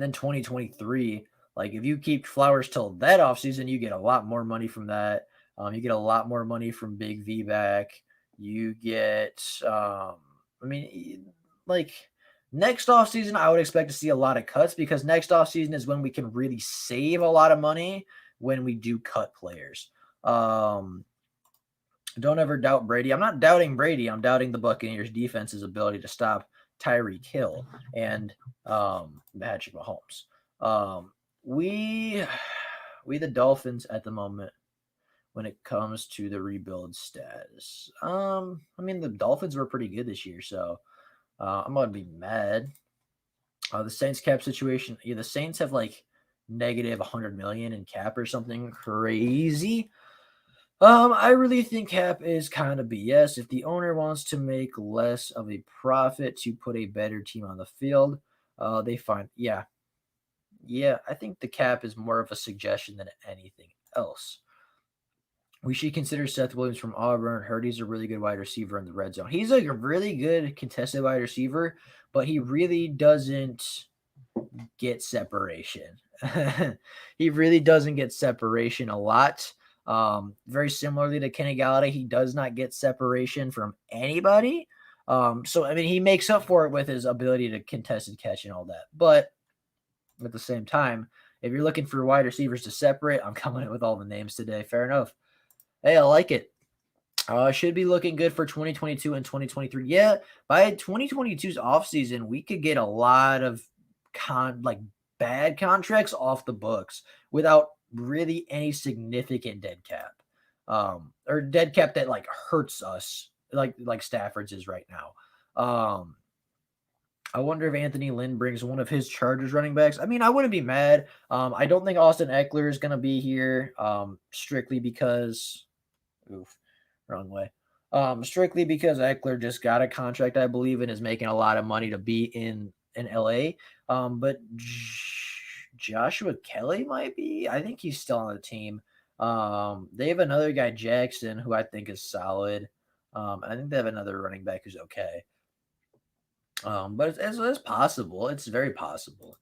then 2023, like if you keep Flowers till that offseason, you get a lot more money from that. You get a lot more money from Big V back. You get, like next offseason, I would expect to see a lot of cuts because next offseason is when we can really save a lot of money when we do cut players. Don't ever doubt Brady. I'm not doubting Brady. I'm doubting the Buccaneers defense's ability to stop Tyreek Hill and Patrick Mahomes. We the Dolphins at the moment when it comes to the rebuild status. The Dolphins were pretty good this year, so I'm gonna be mad. The Saints cap situation. Yeah, the Saints have like negative 100 million in cap or something crazy. I really think cap is kind of BS. If the owner wants to make less of a profit to put a better team on the field, they find yeah. I think the cap is more of a suggestion than anything else. We should consider Seth Williams from Auburn. Heard he's a really good wide receiver in the red zone. He's like a really good contested wide receiver, but he really doesn't get separation. He really doesn't get separation a lot. Very similarly to Kenny Galladay, he does not get separation from anybody. He makes up for it with his ability to contest and catch and all that. But at the same time, if you're looking for wide receivers to separate, I'm coming in with all the names today. Fair enough. Hey, I like it. Should be looking good for 2022 and 2023. Yeah, by 2022's offseason, we could get a lot of bad contracts off the books without really any significant dead cap. Or dead cap that like hurts us like Stafford's is right now. I wonder if Anthony Lynn brings one of his Chargers running backs. I mean, I wouldn't be mad. I don't think Austin Eckler is going to be here strictly because wrong way. Strictly because Eckler just got a contract, I believe, and is making a lot of money to be in LA. But Joshua Kelly might be. I think he's still on the team. They have another guy, Jackson, who I think is solid. And I think they have another running back who's okay. But it's possible. It's very possible.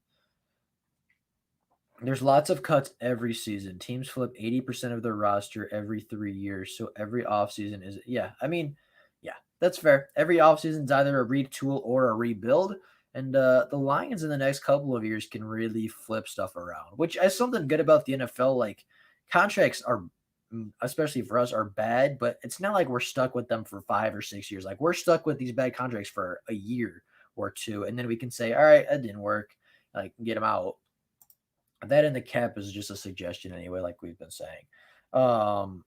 There's lots of cuts every season. Teams flip 80% of their roster every 3 years. So every offseason is, yeah, I mean, yeah, that's fair. Every offseason is either a retool or a rebuild. And the Lions in the next couple of years can really flip stuff around, which is something good about the NFL. Like contracts are, especially for us, are bad, but it's not like we're stuck with them for 5 or 6 years. Like we're stuck with these bad contracts for a year or two. And then we can say, all right, that didn't work. Like get them out. That in the cap is just a suggestion anyway, like we've been saying. Um,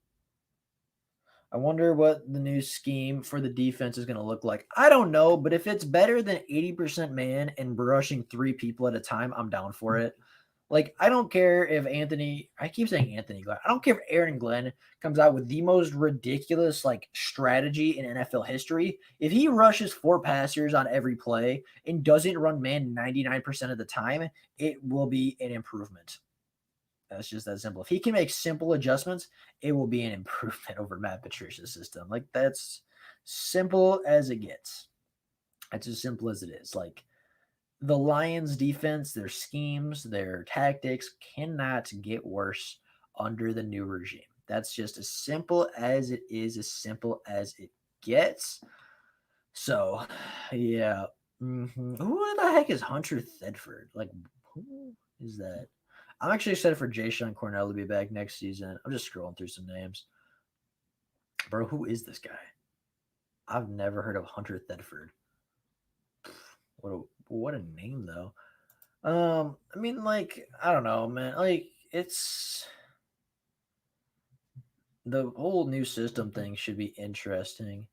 I wonder what the new scheme for the defense is going to look like. I don't know, but if it's better than 80% man and rushing three people at a time, I'm down for it. Like, I don't care if I keep saying Anthony Glenn. I don't care if Aaron Glenn comes out with the most ridiculous, like, strategy in NFL history. If he rushes four passers on every play and doesn't run man 99% of the time, it will be an improvement. That's just that simple. If he can make simple adjustments, it will be an improvement over Matt Patricia's system. Like, that's simple as it gets. That's as simple as it is. Like, the Lions defense, their schemes, their tactics cannot get worse under the new regime. That's just as simple as it is, as simple as it gets. So, yeah. Who the heck is Hunter Thedford? Like, who is that? I'm actually excited for Jay Sean Cornell to be back next season. I'm just scrolling through some names. Bro, who is this guy? I've never heard of Hunter Thedford. What a name though. I mean, like, I don't know, man. Like, it's the whole new system thing should be interesting.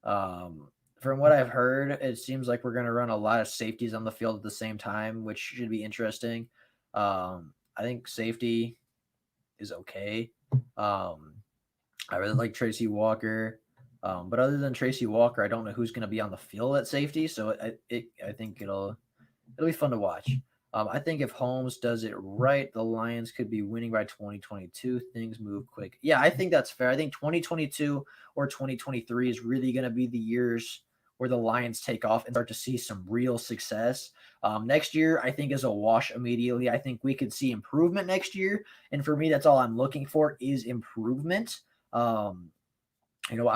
From what I've heard, it seems like we're going to run a lot of safeties on the field at the same time, which should be interesting. I think safety is okay. I really like Tracy Walker. But other than Tracy Walker, I don't know who's going to be on the field at safety. So I think it'll be fun to watch. I think if Holmes does it right, the Lions could be winning by 2022. Things move quick. Yeah, I think that's fair. I think 2022 or 2023 is really going to be the years where the Lions take off and start to see some real success. Next year, I think is a wash immediately. I think we could see improvement next year. And for me, that's all I'm looking for is improvement. I'm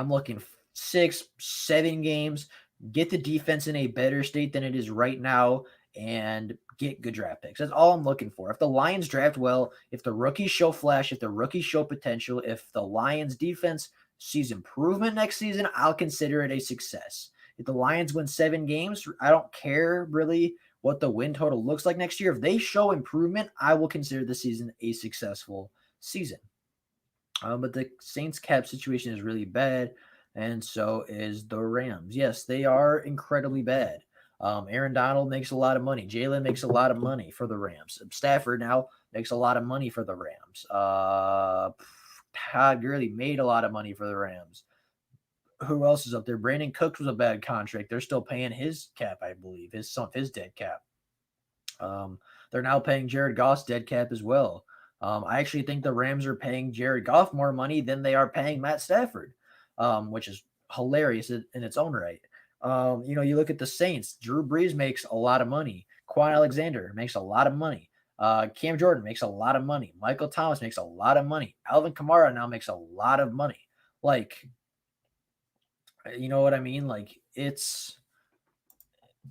looking 6, 7 games, get the defense in a better state than it is right now, and get good draft picks. That's all I'm looking for. If the Lions draft well, if the rookies show flash, if the rookies show potential, if the Lions defense sees improvement next season, I'll consider it a success. If the Lions win 7 games, I don't care really what the win total looks like next year. If they show improvement, I will consider the season a successful season. But the Saints cap situation is really bad, and so is the Rams. Yes, they are incredibly bad. Aaron Donald makes a lot of money. Jalen makes a lot of money for the Rams. Stafford now makes a lot of money for the Rams. Todd Gurley made a lot of money for the Rams. Who else is up there? Brandon Cooks was a bad contract. They're still paying his cap, I believe, his dead cap. They're now paying Jared Goff's dead cap as well. I actually think the Rams are paying Jared Goff more money than they are paying Matt Stafford, which is hilarious in its own right. You look at the Saints. Drew Brees makes a lot of money. Quan Alexander makes a lot of money. Cam Jordan makes a lot of money. Michael Thomas makes a lot of money. Alvin Kamara now makes a lot of money. Like, you know what I mean? Like, it's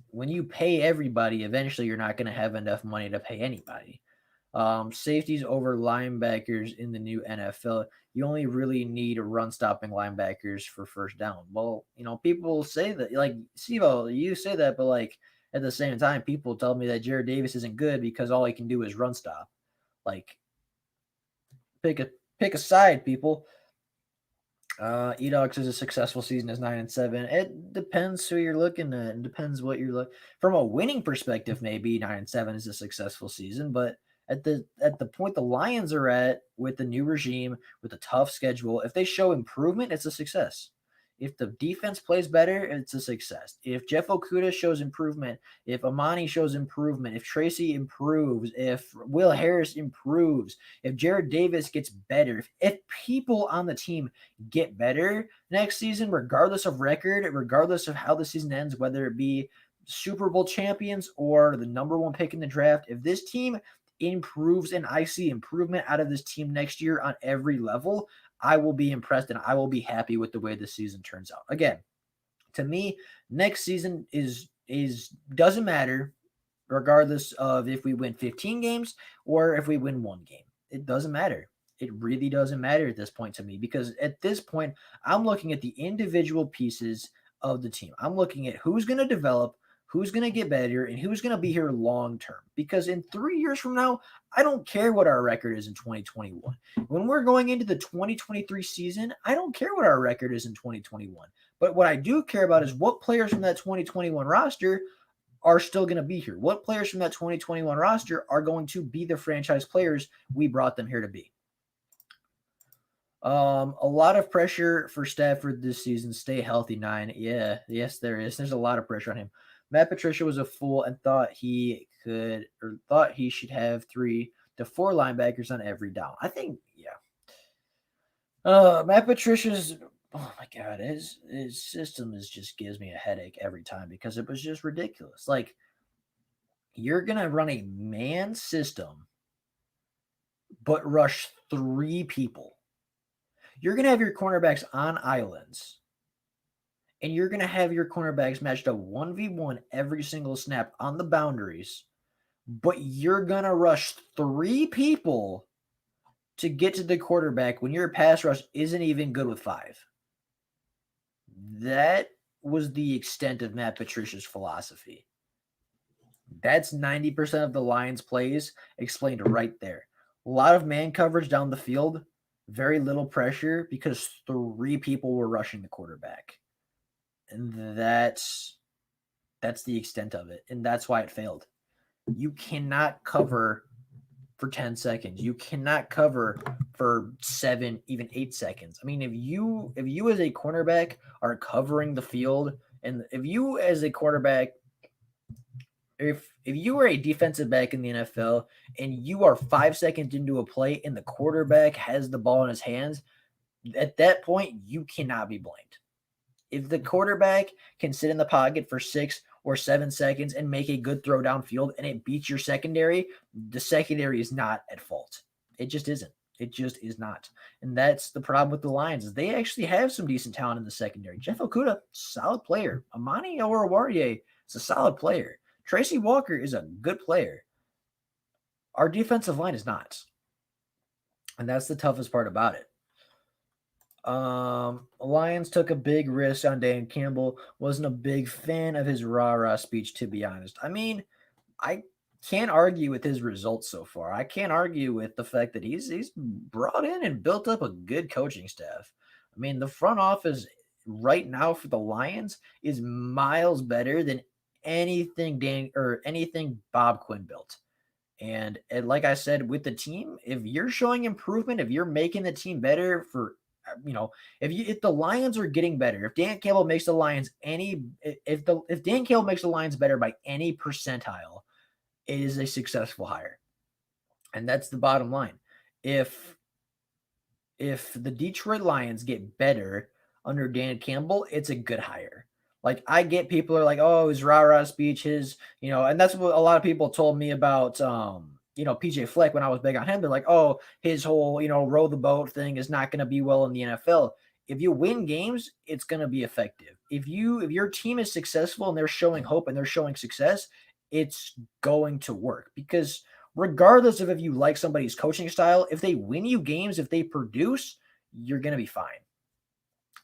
when you pay everybody, eventually you're not going to have enough money to pay anybody. Safeties over linebackers in the new NFL. You only really need run stopping linebackers for first down. Well, people say that, like, Sivo, you say that, but like at the same time, people tell me that Jared Davis isn't good because all he can do is run stop. Like, pick a side, people. Edox is a successful season as 9-7. It depends who you're looking at. It depends what you're looking from a winning perspective. Maybe 9-7 is a successful season, but at the point the Lions are at with the new regime, with a tough schedule, if they show improvement, it's a success. If the defense plays better, it's a success. If Jeff Okudah shows improvement, if Amani shows improvement, if Tracy improves, if Will Harris improves, if Jared Davis gets better, if people on the team get better next season, regardless of record, regardless of how the season ends, whether it be Super Bowl champions or the number one pick in the draft, if this team improves and I see improvement out of this team next year on every level, I will be impressed and I will be happy with the way the season turns out. Again, to me, next season is doesn't matter regardless of if we win 15 games or if we win one game. It doesn't matter. It really doesn't matter at this point to me, because at this point, I'm looking at the individual pieces of the team. I'm looking at who's going to develop, who's going to get better, and who's going to be here long term. Because in 3 years from now, I don't care what our record is in 2021. When we're going into the 2023 season, I don't care what our record is in 2021. But what I do care about is what players from that 2021 roster are still going to be here. What players from that 2021 roster are going to be the franchise players we brought them here to be? A lot of pressure for Stafford this season. Stay healthy, 9. Yeah, yes, there is. There's a lot of pressure on him. Matt Patricia was a fool and thought he should have 3 to 4 linebackers on every down. I think, yeah. Matt Patricia's, oh my God, his system just gives me a headache every time because it was just ridiculous. Like, you're gonna run a man system, but rush 3 people. You're going to have your cornerbacks on islands, and you're going to have your cornerbacks matched up 1v1 every single snap on the boundaries, but you're going to rush 3 people to get to the quarterback when your pass rush isn't even good with 5. That was the extent of Matt Patricia's philosophy. That's 90% of the Lions' plays explained right there. A lot of man coverage down the field, very little pressure because 3 people were rushing the quarterback. And that's the extent of it. And that's why it failed. You cannot cover for 10 seconds. You cannot cover for 7, even 8 seconds. I mean, if you as a cornerback are covering the field, and if you as a quarterback, if you are a defensive back in the NFL and you are 5 seconds into a play and the quarterback has the ball in his hands, at that point, you cannot be blamed. If the quarterback can sit in the pocket for 6 or 7 seconds and make a good throw downfield and it beats your secondary, the secondary is not at fault. It just isn't. It just is not. And that's the problem with the Lions, is they actually have some decent talent in the secondary. Jeff Okudah, solid player. Amani Oruwariye is a solid player. Tracy Walker is a good player. Our defensive line is not. And that's the toughest part about it. Lions took a big risk on Dan Campbell. Wasn't a big fan of his rah-rah speech, to be honest. I mean, I can't argue with his results so far. I can't argue with the fact that he's brought in and built up a good coaching staff. I mean, the front office right now for the Lions is miles better than anything Bob Quinn built. And like I said, with the team, if you're showing improvement, if you're making the team better for, if the Lions are getting better, if Dan Campbell makes the Lions if Dan Campbell makes the Lions better by any percentile, it is a successful hire. And that's the bottom line. If the Detroit Lions get better under Dan Campbell, it's a good hire. Like, I get people are like, oh, his rah-rah speech, and that's what a lot of people told me about, PJ Fleck when I was big on him. They're like, oh, his whole, row the boat thing is not going to be well in the NFL. If you win games, it's going to be effective. If your team is successful and they're showing hope and they're showing success, it's going to work. Because regardless of if you like somebody's coaching style, if they win you games, if they produce, you're going to be fine.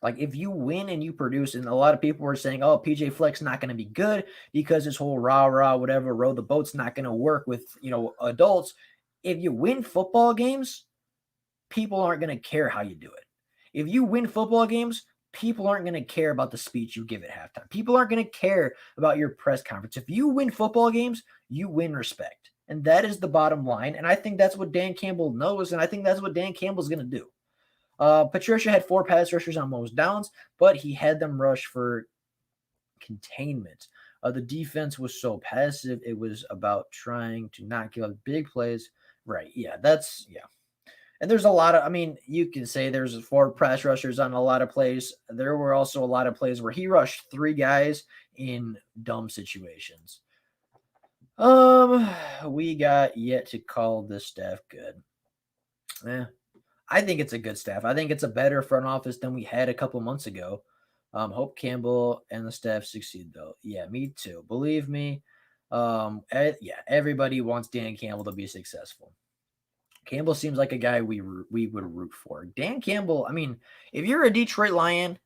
Like, if you win and you produce, and a lot of people were saying, oh, PJ Fleck's not going to be good because his whole rah-rah, whatever, row the boat's not going to work with, adults. If you win football games, people aren't going to care how you do it. If you win football games, people aren't going to care about the speech you give at halftime. People aren't going to care about your press conference. If you win football games, you win respect. And that is the bottom line. And I think that's what Dan Campbell knows, and I think that's what Dan Campbell's going to do. Patricia had 4 pass rushers on most downs, but he had them rush for containment. The defense was so passive. It was about trying to not give up big plays. Right. Yeah. Yeah. And there's a lot of, I mean, you can say there's 4 pass rushers on a lot of plays. There were also a lot of plays where he rushed 3 guys in dumb situations. Um, we got yet to call this staff good. Yeah, I think it's a good staff. I think it's a better front office than we had a couple months ago. Hope Campbell and the staff succeed, though. Yeah, me too. Believe me. Yeah, everybody wants Dan Campbell to be successful. Campbell seems like a guy we would root for. Dan Campbell. I mean, if you're a Detroit Lion,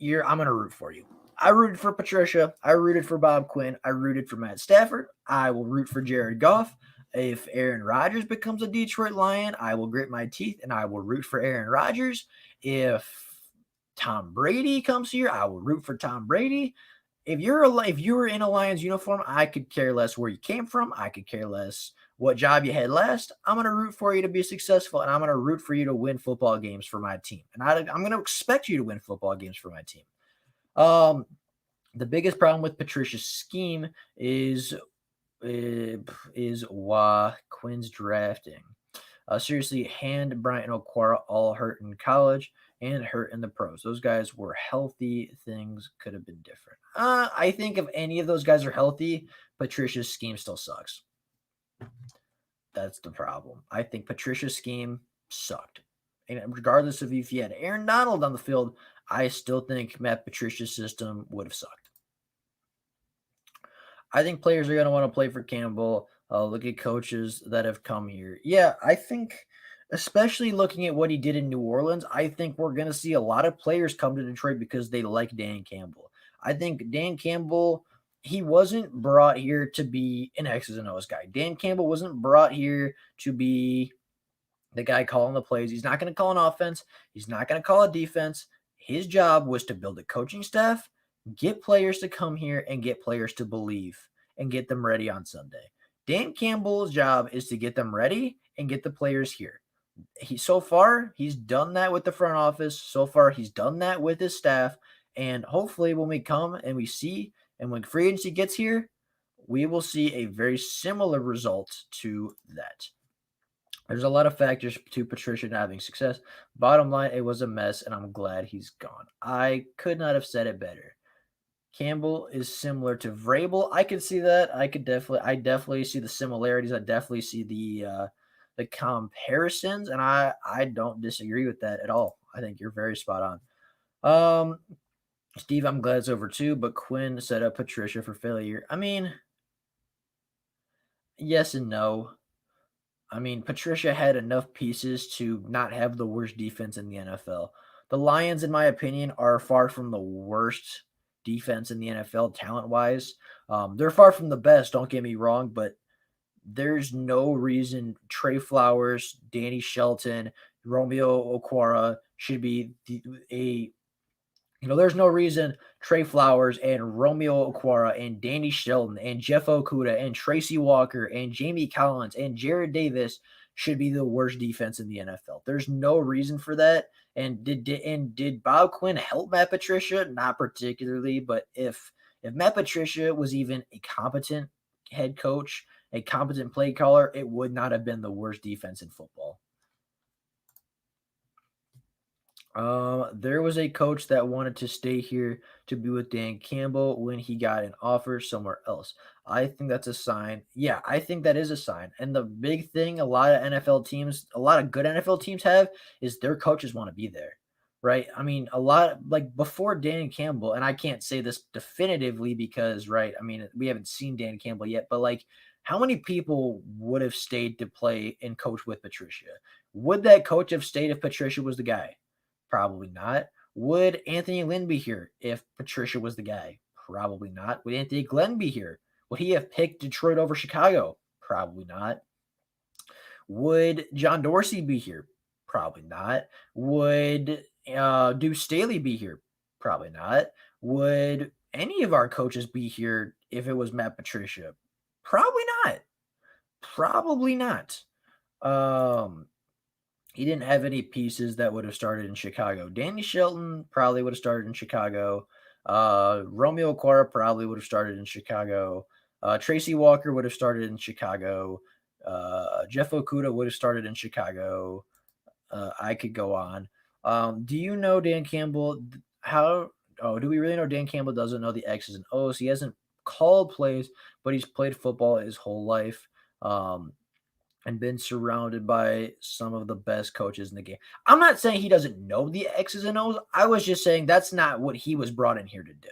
I'm gonna root for you. I rooted for Patricia. I rooted for Bob Quinn. I rooted for Matt Stafford. I will root for Jared Goff. If Aaron Rodgers becomes a Detroit Lion, I will grit my teeth and I will root for Aaron Rodgers. If Tom Brady comes here, I will root for Tom Brady. If you were in a Lions uniform, I could care less where you came from. I could care less what job you had last. I'm going to root for you to be successful, and I'm going to root for you to win football games for my team. And I'm going to expect you to win football games for my team. The biggest problem with Patricia's scheme is why Quinn's drafting. Seriously, Hand, Bryant, and Okwara all hurt in college and hurt in the pros. Those guys were healthy. Things could have been different. I think if any of those guys are healthy, Patricia's scheme still sucks. That's the problem. I think Patricia's scheme sucked. And regardless of if you had Aaron Donald on the field, I still think Matt Patricia's system would have sucked. I think players are going to want to play for Campbell. Look at coaches that have come here. Yeah, I think, especially looking at what he did in New Orleans, I think we're going to see a lot of players come to Detroit because they like Dan Campbell. I think Dan Campbell, he wasn't brought here to be an X's and O's guy. Dan Campbell wasn't brought here to be the guy calling the plays. He's not going to call an offense. He's not going to call a defense. His job was to build a coaching staff, get players to come here, and get players to believe and get them ready on Sunday. Dan Campbell's job is to get them ready and get the players here. So far, he's done that with the front office. So far, he's done that with his staff. And hopefully, when we come and we see, and when free agency gets here, we will see a very similar result to that. There's a lot of factors to Patricia not having success. Bottom line, it was a mess, and I'm glad he's gone. I could not have said it better. Campbell is similar to Vrabel. I could see that. I definitely see the similarities. I definitely see the comparisons, and I don't disagree with that at all. I think you're very spot on. Steve, I'm glad it's over too, but Quinn set up Patricia for failure. I mean, yes and no. I mean, Patricia had enough pieces to not have the worst defense in the NFL. The Lions, in my opinion, are far from the worst defense in the NFL talent wise. They're far from the best, don't get me wrong, but there's no reason Trey Flowers, Danny Shelton, Romeo Okwara should be there's no reason Trey Flowers and Romeo Okwara and Danny Shelton and Jeff Okuda and Tracy Walker and Jamie Collins and Jared Davis should be the worst defense in the NFL. There's no reason for that. And did Bob Quinn help Matt Patricia? Not particularly, but if Matt Patricia was even a competent head coach, a competent play caller, it would not have been the worst defense in football. There was a coach that wanted to stay here to be with Dan Campbell when he got an offer somewhere else. I think that's a sign. Yeah, I think that is a sign. And the big thing a lot of NFL teams, a lot of good NFL teams have is their coaches want to be there. Right. I mean, a lot like before Dan Campbell, and I can't say this definitively because, right, I mean, we haven't seen Dan Campbell yet, but like how many people would have stayed to play and coach with Patricia? Would that coach have stayed if Patricia was the guy? Probably not. Would Anthony Lynn be here if Patricia was the guy? Probably not. Would Anthony Glenn be here? Would he have picked Detroit over Chicago? Probably not. Would John Dorsey be here? Probably not. Would Deuce Staley be here? Probably not. Would any of our coaches be here if it was Matt Patricia? Probably not. Probably not. he didn't have any pieces that would have started in Chicago. Danny Shelton probably would have started in Chicago. Romeo Okwara probably would have started in Chicago. Tracy Walker would have started in Chicago. Jeff Okuda would have started in Chicago. I could go on. Do you know Dan Campbell? How? Oh, do we really know Dan Campbell doesn't know the X's and O's? He hasn't called plays, but he's played football his whole life. And been surrounded by some of the best coaches in the game. I'm not saying he doesn't know the X's and O's. I was just saying that's not what he was brought in here to do.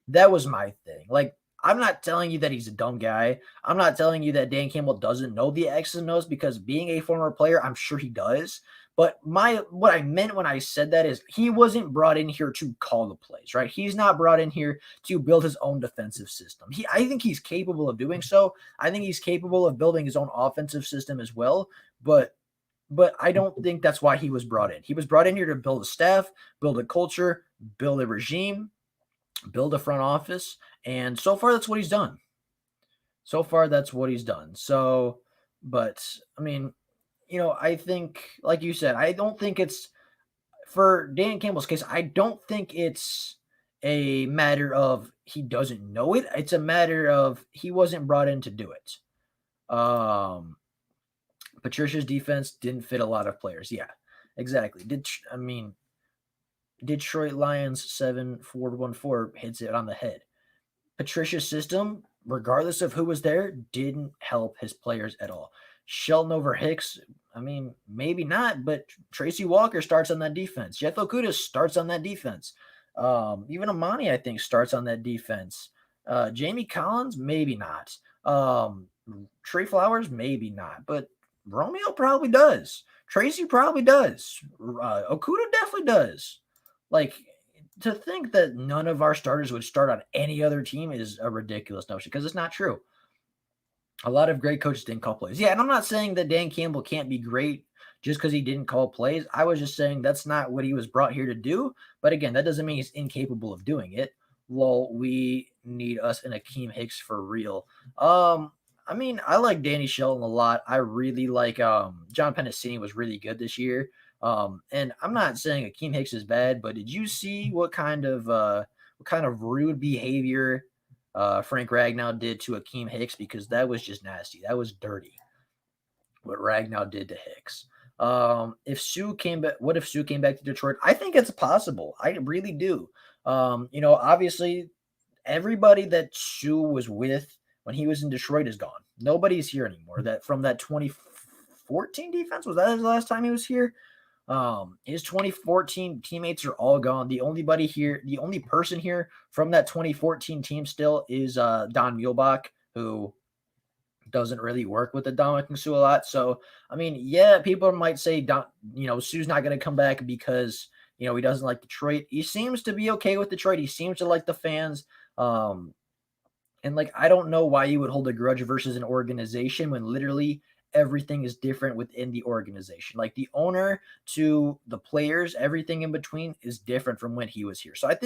That was my thing. Like, I'm not telling you that he's a dumb guy. I'm not telling you that Dan Campbell doesn't know the X's and O's, because being a former player, I'm sure he does. But what I meant when I said that is he wasn't brought in here to call the plays, right? He's not brought in here to build his own defensive system. I think he's capable of doing so. I think he's capable of building his own offensive system as well. But I don't think that's why he was brought in. He was brought in here to build a staff, build a culture, build a regime, build a front office, and so far that's what he's done. So, but I mean, I think, like you said, I don't think it's, for Dan Campbell's case, I don't think it's a matter of he doesn't know it. It's a matter of he wasn't brought in to do it. Patricia's defense didn't fit a lot of players. Yeah, exactly. Detroit Lions 7-4-1-4 hits it on the head. Patricia's system, regardless of who was there, didn't help his players at all. Shelton over Hicks, maybe not, but Tracy Walker starts on that defense. Jeff Okuda starts on that defense. Even Amani, I think, starts on that defense. Jamie Collins, maybe not. Trey Flowers, maybe not. But Romeo probably does. Tracy probably does. Okuda definitely does. Like, to think that none of our starters would start on any other team is a ridiculous notion, because it's not true. A lot of great coaches didn't call plays. Yeah, and I'm not saying that Dan Campbell can't be great just because he didn't call plays. I was just saying that's not what he was brought here to do. But again, that doesn't mean he's incapable of doing it. Lol, we need us an Akeem Hicks for real. I like Danny Shelton a lot. I really like John Pennicini was really good this year. And I'm not saying Akeem Hicks is bad, but did you see what kind of rude behavior Frank Ragnow did to Akeem Hicks? Because that was just nasty. That was dirty, what Ragnow did to Hicks. If Sue came back, what if Sue came back to Detroit? I think it's possible. I really do. Obviously, everybody that Sue was with when he was in Detroit is gone. Nobody's here anymore. That from that 2014 defense, was that his last time he was here? His 2014 teammates are all gone. The only person here from that 2014 team still is Don Muehlbach, who doesn't really work with the Dominican Sue a lot. So, people might say, Sue's not going to come back because, he doesn't like Detroit. He seems to be okay with Detroit. He seems to like the fans. And I don't know why you would hold a grudge versus an organization when literally everything is different within the organization. Like the owner to the players, everything in between is different from when he was here. So I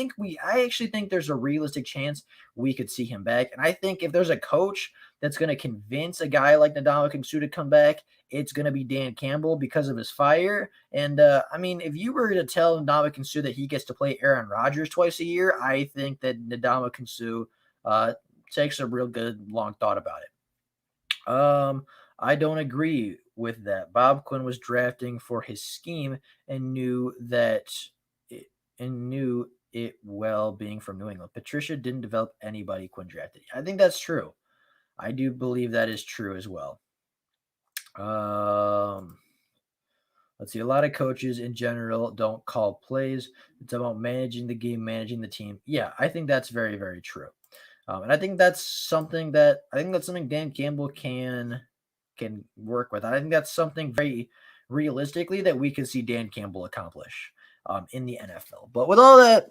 actually think there's a realistic chance we could see him back. And I think if there's a coach that's going to convince a guy like Ndamukong Suh to come back, it's going to be Dan Campbell because of his fire. And if you were to tell Ndamukong Suh that he gets to play Aaron Rodgers twice a year, I think that Ndamukong Suh takes a real good long thought about it. I don't agree with that. Bob Quinn was drafting for his scheme and knew it well, being from New England. Patricia didn't develop anybody Quinn drafted. I think that's true. I do believe that is true as well. Let's see. A lot of coaches in general don't call plays. It's about managing the game, managing the team. Yeah, I think that's very, very true. And I think that's something Dan Campbell can work with. I think that's something very realistically that we can see Dan Campbell accomplish in the NFL. But with all that,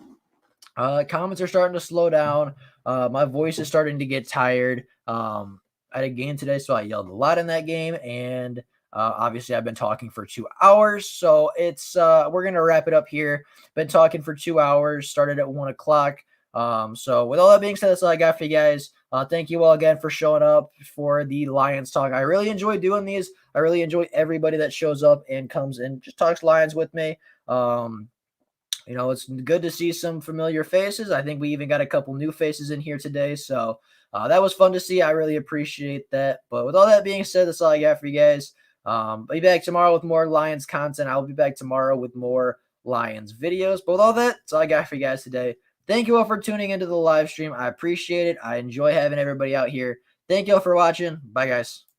comments are starting to slow down. My voice is starting to get tired. I had a game today, so I yelled a lot in that game, and obviously I've been talking for 2 hours, so it's we're gonna wrap it up here. Been talking for 2 hours, started at 1 o'clock. So with all that being said, that's all I got for you guys. Thank you all again for showing up for the Lions talk. I really enjoy doing these. I really enjoy everybody that shows up and comes and just talks Lions with me. It's good to see some familiar faces. I think we even got a couple new faces in here today. So that was fun to see. I really appreciate that. But with all that being said, that's all I got for you guys. I'll be back tomorrow with more Lions content. I'll be back tomorrow with more Lions videos. But with all that, that's all I got for you guys today. Thank you all for tuning into the live stream. I appreciate it. I enjoy having everybody out here. Thank you all for watching. Bye, guys.